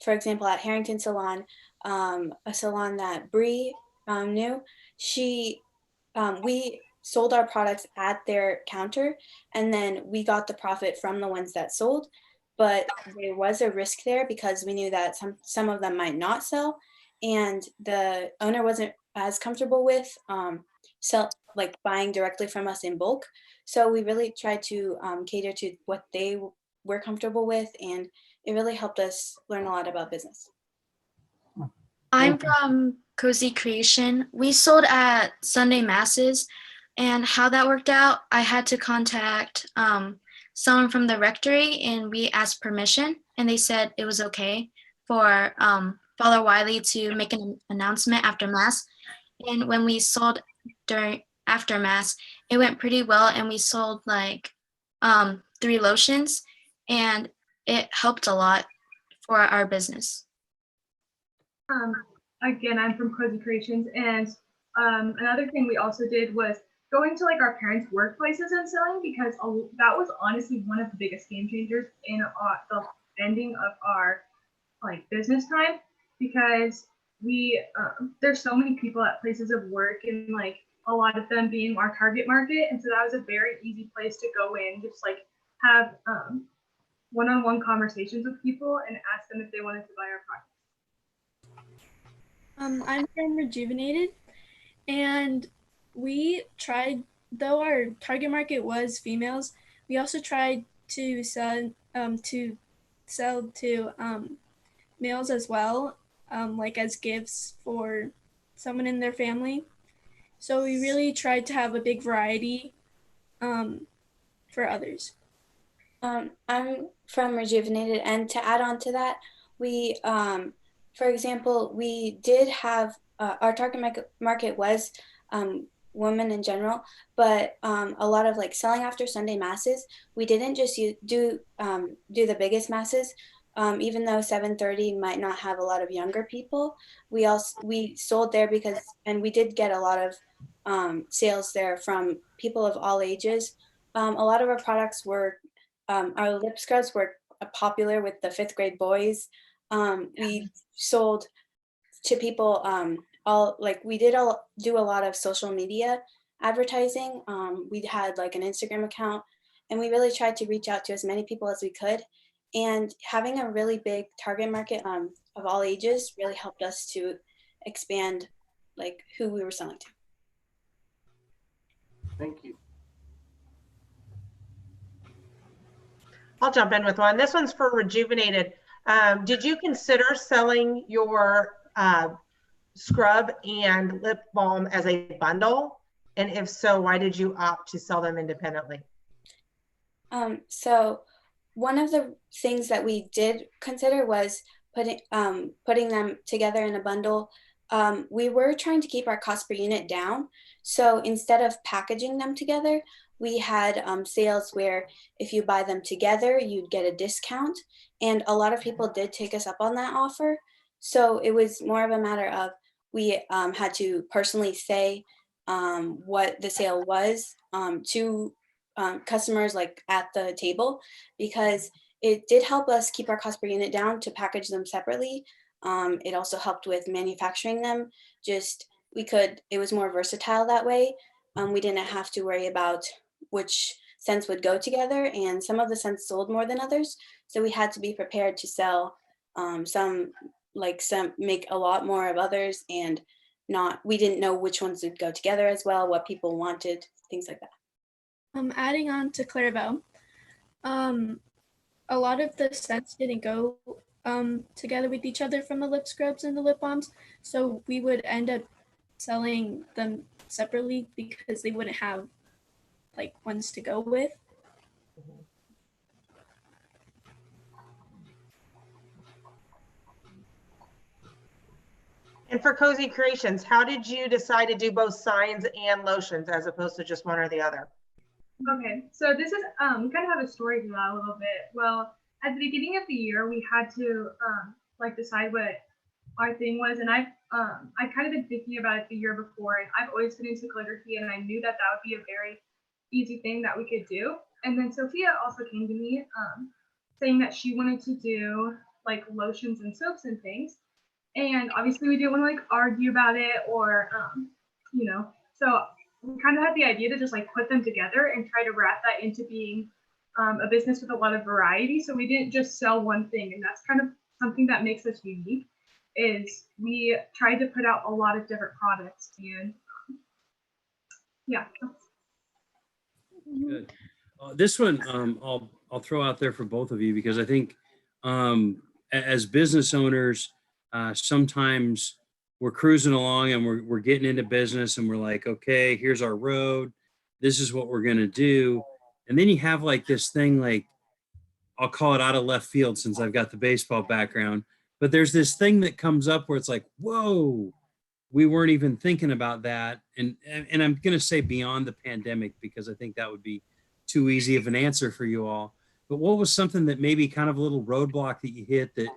for example, at Harrington Salon, a salon that Bree knew, we sold our products at their counter, and then we got the profit from the ones that sold. but there was a risk there because we knew that some of them might not sell, and the owner wasn't as comfortable with like buying directly from us in bulk. So we really tried to cater to what they were comfortable with, and it really helped us learn a lot about business. I'm from Cozy Creation. We sold at Sunday masses, and how that worked out, I had to contact someone from the rectory, and we asked permission, and they said it was okay for Father Wiley to make an announcement after mass. And when we sold after mass, it went pretty well, and we sold like 3 lotions, and it helped a lot for our business. Again, I'm from Cozy Creations, and another thing we also did was going to like our parents' workplaces and selling, because that was honestly one of the biggest game changers in the ending of our like business time, because we there's so many people at places of work, and like a lot of them being our target market, and so that was a very easy place to go in, just like have one-on-one conversations with people and ask them if they wanted to buy our product. I'm from Rejuvenated, and we tried, though our target market was females, we also tried to sell to males as well, like as gifts for someone in their family. So we really tried to have a big variety for others. I'm from Rejuvenated, and to add on to that, we, for example, we did have our target market was women in general, but a lot of like selling after Sunday masses, we didn't just do the biggest masses. Even though 7:30 might not have a lot of younger people, we sold there because, and we did get a lot of sales there from people of all ages. A lot of our products were, our lip scrubs were popular with the 5th grade boys. We sold to people all, like we did do a lot of social media advertising. We had like an Instagram account, and we really tried to reach out to as many people as we could. And having a really big target market of all ages really helped us to expand like who we were selling to. Thank you. I'll jump in with one. This one's for Rejuvenated. Did you consider selling your scrub and lip balm as a bundle? And if so, why did you opt to sell them independently? So one of the things that we did consider was putting them together in a bundle. We were trying to keep our cost per unit down. So instead of packaging them together, we had sales where if you buy them together, you'd get a discount. And a lot of people did take us up on that offer. So it was more of a matter of we had to personally say what the sale was to customers like at the table, because it did help us keep our cost per unit down to package them separately. It also helped with manufacturing them. It was more versatile that way. We didn't have to worry about which scents would go together, and some of the scents sold more than others. So we had to be prepared to sell some make a lot more of others, and we didn't know which ones would go together as well, what people wanted, things like that. Adding on to Clarabelle, a lot of the scents didn't go together with each other from the lip scrubs and the lip balms, so we would end up selling them separately because they wouldn't have like ones to go with. And for Cozy Creations, how did you decide to do both signs and lotions as opposed to just one or the other? Okay, so this is kind of have a story to that a little bit. Well, at the beginning of the year, we had to like decide what our thing was, and I kind of been thinking about it the year before, and I've always been into calligraphy, and I knew that that would be a very easy thing that we could do. And then Sophia also came to me saying that she wanted to do like lotions and soaps and things, and obviously we didn't want to like argue about it or so we kind of had the idea to just like put them together and try to wrap that into being a business with a lot of variety. So we didn't just sell one thing, and that's kind of something that makes us unique. Is we tried to put out a lot of different products, and yeah. Good. This one, I'll throw out there for both of you because I think as business owners, sometimes we're cruising along and we're getting into business and we're like, okay, here's our road. This is what we're gonna do. And then you have like this thing, like I'll call it out of left field since I've got the baseball background, but there's this thing that comes up where it's like, whoa, we weren't even thinking about that. And I'm going to say beyond the pandemic, because I think that would be too easy of an answer for you all. But what was something that maybe kind of a little roadblock that you hit that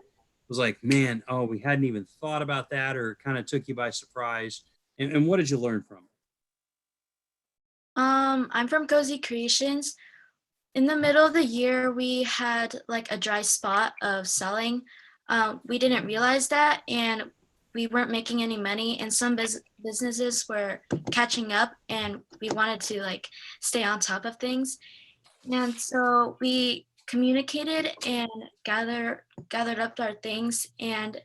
was like, man, oh, we hadn't even thought about that, or kind of took you by surprise? And what did you learn from it? I'm from Cozy Creations. In the middle of the year, we had like a dry spot of selling. We didn't realize that, and we weren't making any money, and some businesses were catching up, and we wanted to like stay on top of things. And so we communicated and gathered up our things and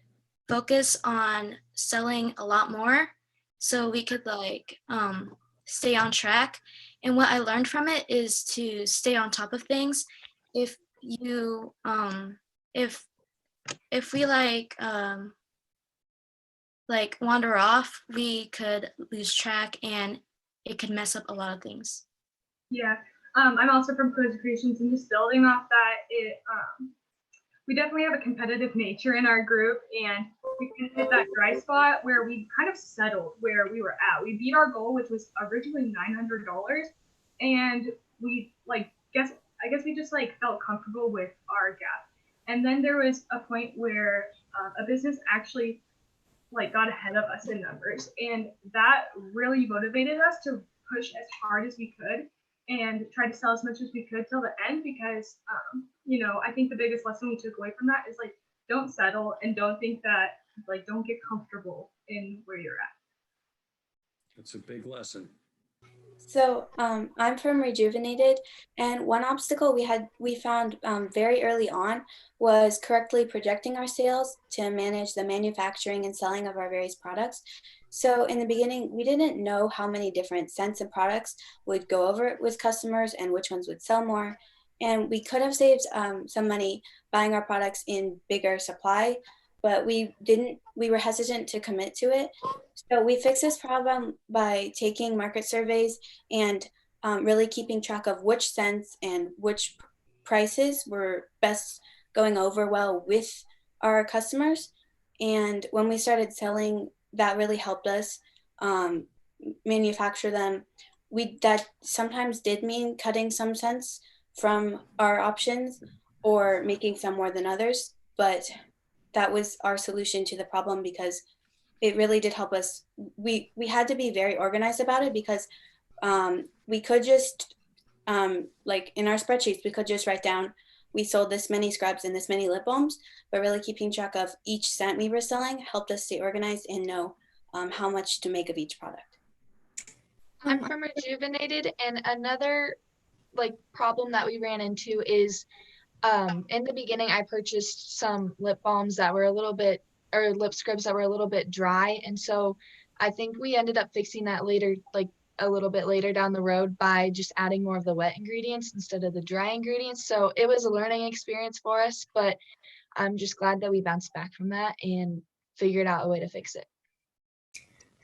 focus on selling a lot more so we could like stay on track. And what I learned from it is to stay on top of things. If you if we like wander off, we could lose track and it could mess up a lot of things. Yeah, I'm also from Cozy Creations, and just building off that, we definitely have a competitive nature in our group, and we hit that dry spot where we kind of settled where we were at. We beat our goal, which was originally $900, and we I guess we just like felt comfortable with our gap. And then there was a point where a business actually like got ahead of us in numbers, and that really motivated us to push as hard as we could and try to sell as much as we could till the end, because I think the biggest lesson we took away from that is like, don't settle and don't think that like, don't get comfortable in where you're at. That's a big lesson. So I'm from Rejuvenated, and one obstacle we found very early on was correctly projecting our sales to manage the manufacturing and selling of our various products. So in the beginning, we didn't know how many different scents and products would go over with customers and which ones would sell more. And we could have saved some money buying our products in bigger supply, but we were hesitant to commit to it. So we fixed this problem by taking market surveys and really keeping track of which scents and which prices were best going over well with our customers. And when we started selling, that really helped us manufacture them. That sometimes did mean cutting some scents from our options or making some more than others, but that was our solution to the problem, because it really did help us. We had to be very organized about it, because we could just like in our spreadsheets, we could just write down we sold this many scrubs and this many lip balms, but really keeping track of each scent we were selling helped us stay organized and know how much to make of each product. I'm from Rejuvenated, and another like problem that we ran into is in the beginning I purchased some lip balms that were a little bit, or lip scrubs that were a little bit dry, and so I think we ended up fixing that later, like a little bit later down the road, by just adding more of the wet ingredients instead of the dry ingredients. So it was a learning experience for us, but I'm just glad that we bounced back from that and figured out a way to fix it.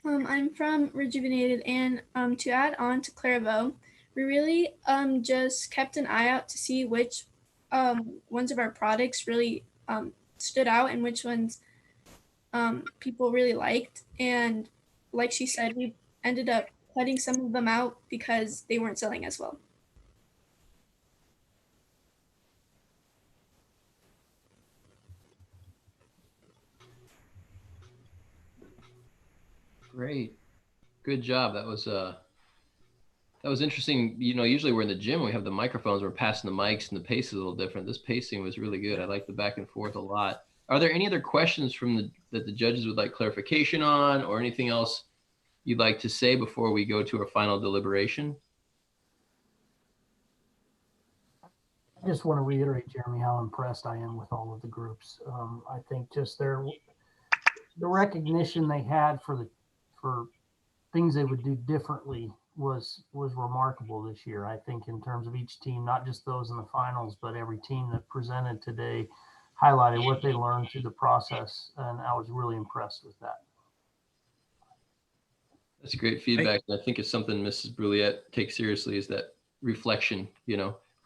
I'm from Rejuvenated, and to add on to Clairvaux, we really just kept an eye out to see which ones of our products really stood out and which ones people really liked. And like she said, we ended up cutting some of them out because they weren't selling as well. Great. Good job. That was interesting. Usually we're in the gym, we have the microphones, we're passing the mics, and the pace is a little different. This pacing was really good. I like the back and forth a lot. Are there any other questions that the judges would like clarification on, or anything else you'd like to say before we go to our final deliberation? I just want to reiterate, Jeremy, how impressed I am with all of the groups. I think just the recognition they had for things they would do differently was remarkable this year. I think in terms of each team, not just those in the finals, but every team that presented today highlighted what they learned through the process, and I was really impressed with that. That's great feedback. I think it's something Mrs. Bruliette takes seriously, is that reflection,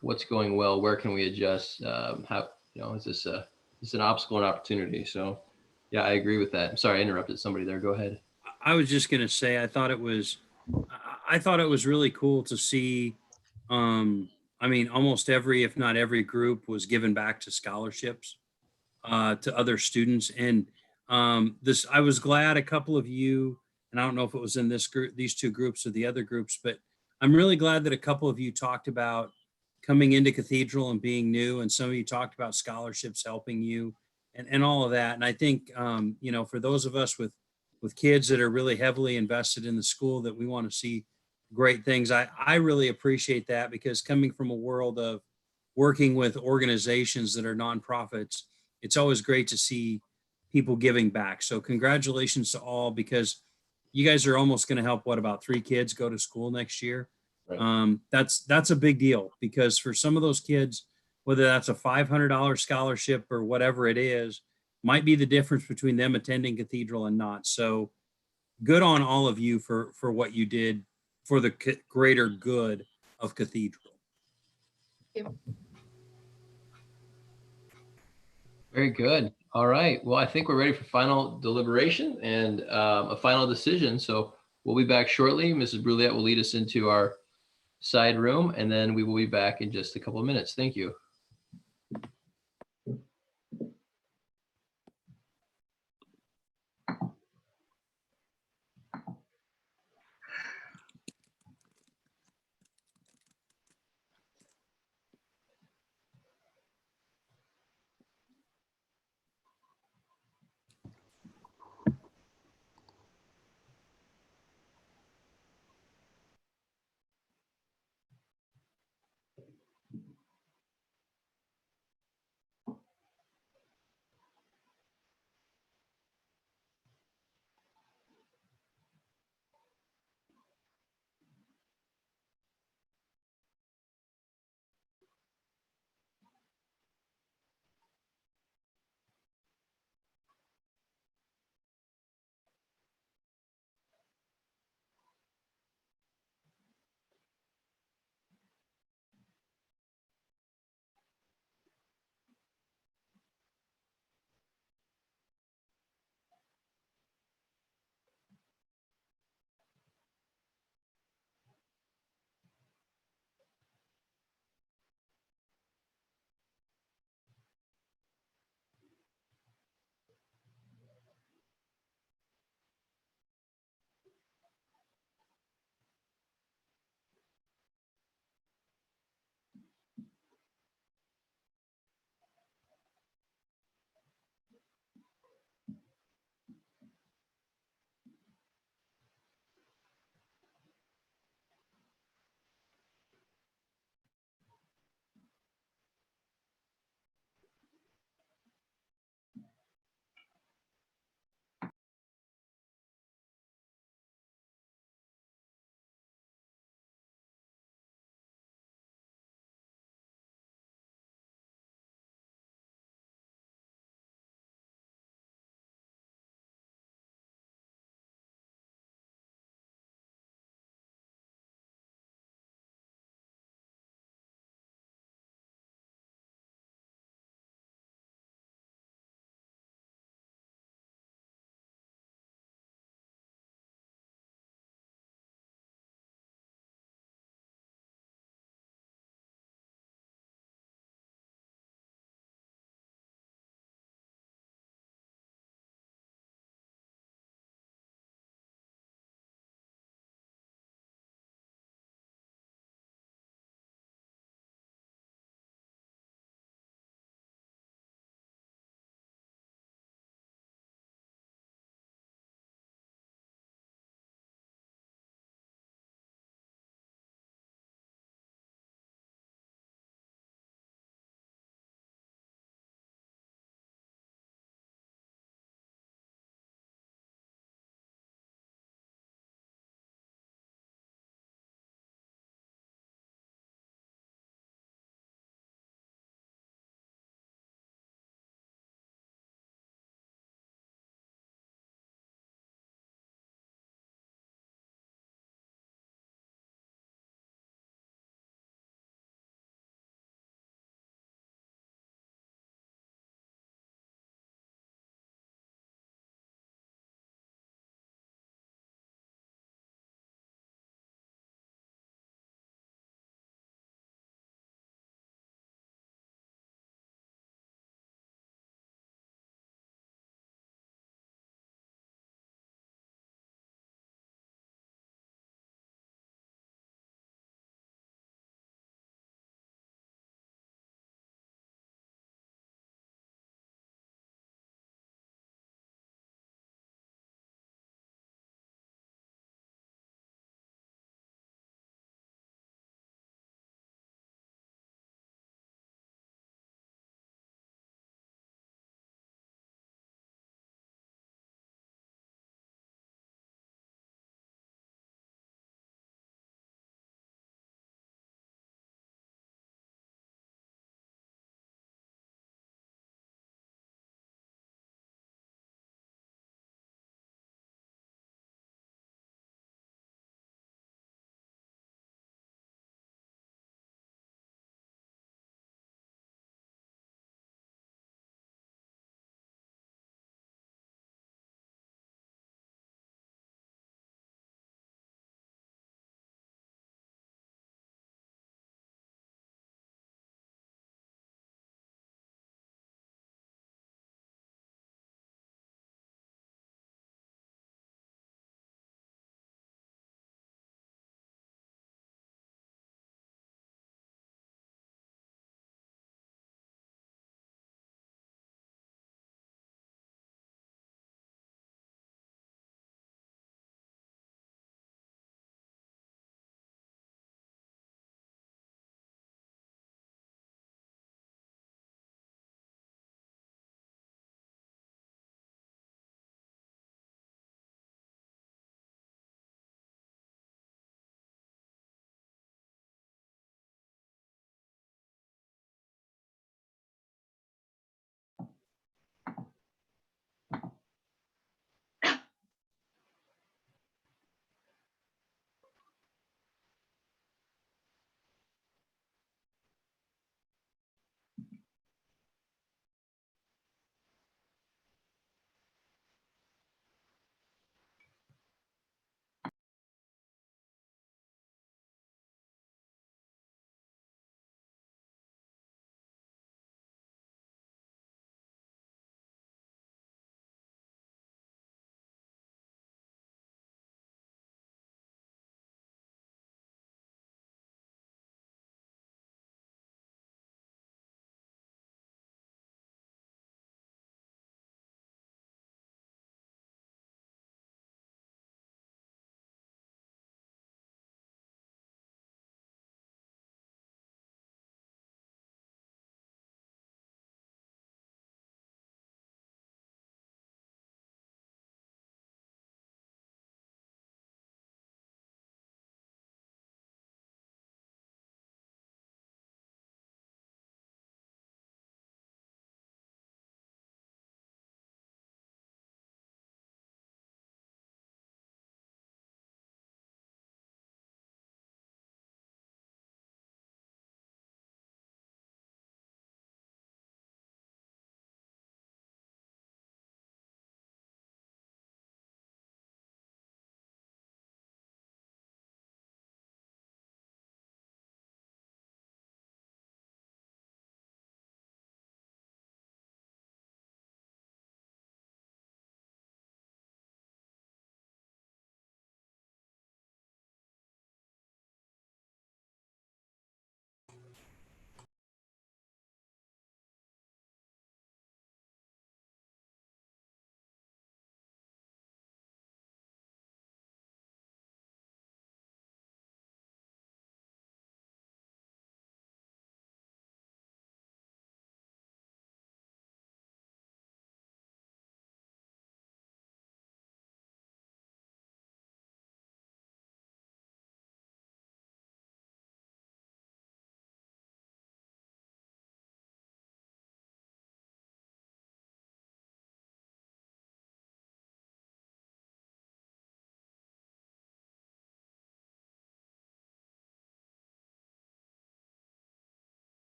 what's going well, where can we adjust? How, is this an obstacle and opportunity? So yeah, I agree with that. I'm sorry, I interrupted somebody there. Go ahead. I was just going to say, I thought it was really cool to see. Almost every, if not every group was given back to scholarships to other students. And I was glad a couple of you, and I don't know if it was in this group, these two groups or the other groups, but I'm really glad that a couple of you talked about coming into Cathedral and being new. And some of you talked about scholarships helping you and all of that. And I think, for those of us with kids that are really heavily invested in the school, that we want to see great things. I really appreciate that, because coming from a world of working with organizations that are nonprofits, it's always great to see people giving back. So congratulations to all, because you guys are almost going to help, about 3 kids go to school next year. Right. That's a big deal, because for some of those kids, whether that's a $500 scholarship or whatever it is, might be the difference between them attending Cathedral and not. So good on all of you for what you did for the greater good of Cathedral. Very good. All right. Well, I think we're ready for final deliberation and a final decision. So we'll be back shortly. Mrs. Bruliette will lead us into our side room, and then we will be back in just a couple of minutes. Thank you.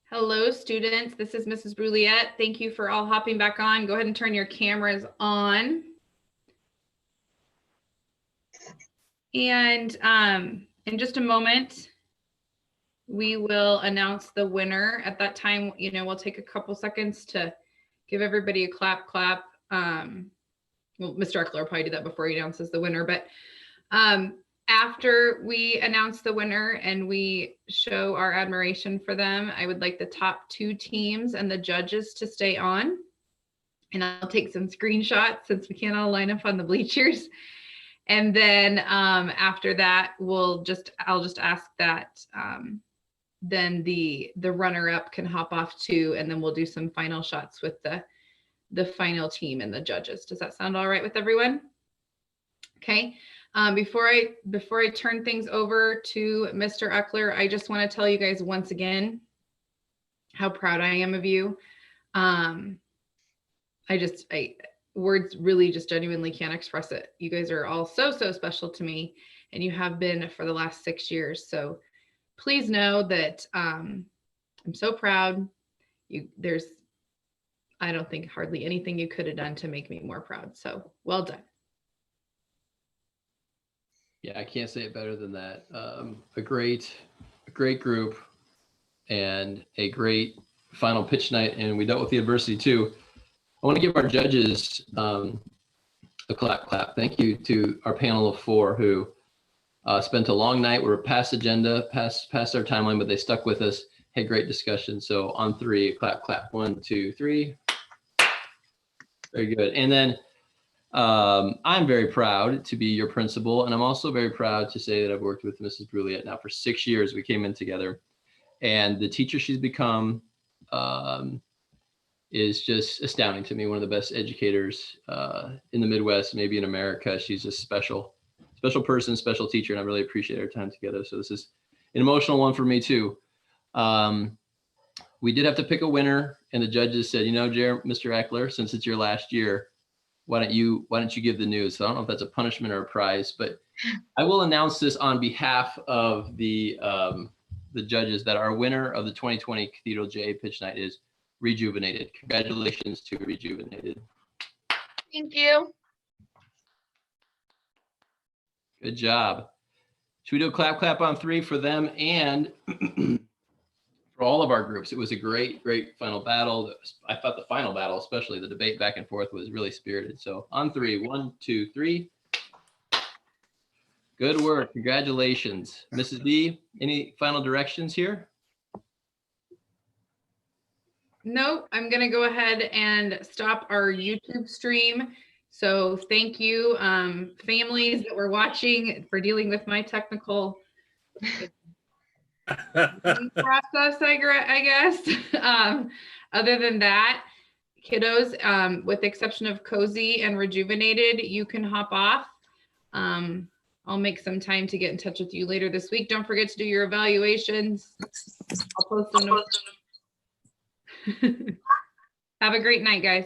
Hello, students. This is Mrs. Bruliette. Thank you for all hopping back on. Go ahead and turn your cameras on. And in just a moment, we will announce the winner. At that time, you know, we'll take a couple seconds to give everybody a clap. Well, Mr. Eckler will probably do that before he announces the winner, but after we announce the winner and we show our admiration for them, I would like the top 2 teams and the judges to stay on. And I'll take some screenshots since we can't all line up on the bleachers. And then after that, I'll just ask that then the runner-up can hop off too, and then we'll do some final shots with the final team and the judges. Does that sound all right with everyone? Okay. Before I turn things over to Mr. Eckler, I just want to tell you guys once again how proud I am of you. Words really just genuinely can't express it. You guys are all so special to me, and you have been for the last 6 years. So please know that I'm so proud. There's, I don't think hardly anything you could have done to make me more proud. So well done. Yeah, I can't say it better than that. A great group and a great final pitch night, and we dealt with the adversity too. I want to give our judges a clap. Thank you to our panel of 4 who spent a long night. We were past agenda, past our timeline, but they stuck with us. Had great discussion. So on 3, clap. 1, 2, 3. Very good. And then I'm very proud to be your principal, and I'm also very proud to say that I've worked with Mrs. Bruliette now for 6 years. We came in together, and the teacher she's become is just astounding to me. One of the best educators in the Midwest, maybe in America. She's a special person, special teacher, and I really appreciate our time together. So this is an emotional one for me too. We did have to pick a winner, and the judges said, you know, Mr. Eckler, since it's your last year, why don't you give the news? So I don't know if that's a punishment or a prize, but I will announce this on behalf of the judges that our winner of the 2020 Cathedral JA Pitch Night is Rejuvenated. Congratulations to Rejuvenated. Thank you. Good job. Should we do a clap on 3 for them and for all of our groups? It was a great final battle. I thought the final battle, especially the debate back and forth, was really spirited. So on 3, 1, 2, 3. Good work. Congratulations. Mrs. D, any final directions here? Nope, I'm going to go ahead and stop our YouTube stream. So thank you, families that were watching, for dealing with my technical process, I guess. Other than that, kiddos, with the exception of Cozy and Rejuvenated, you can hop off. I'll make some time to get in touch with you later this week. Don't forget to do your evaluations. I'll post them. Have a great night, guys.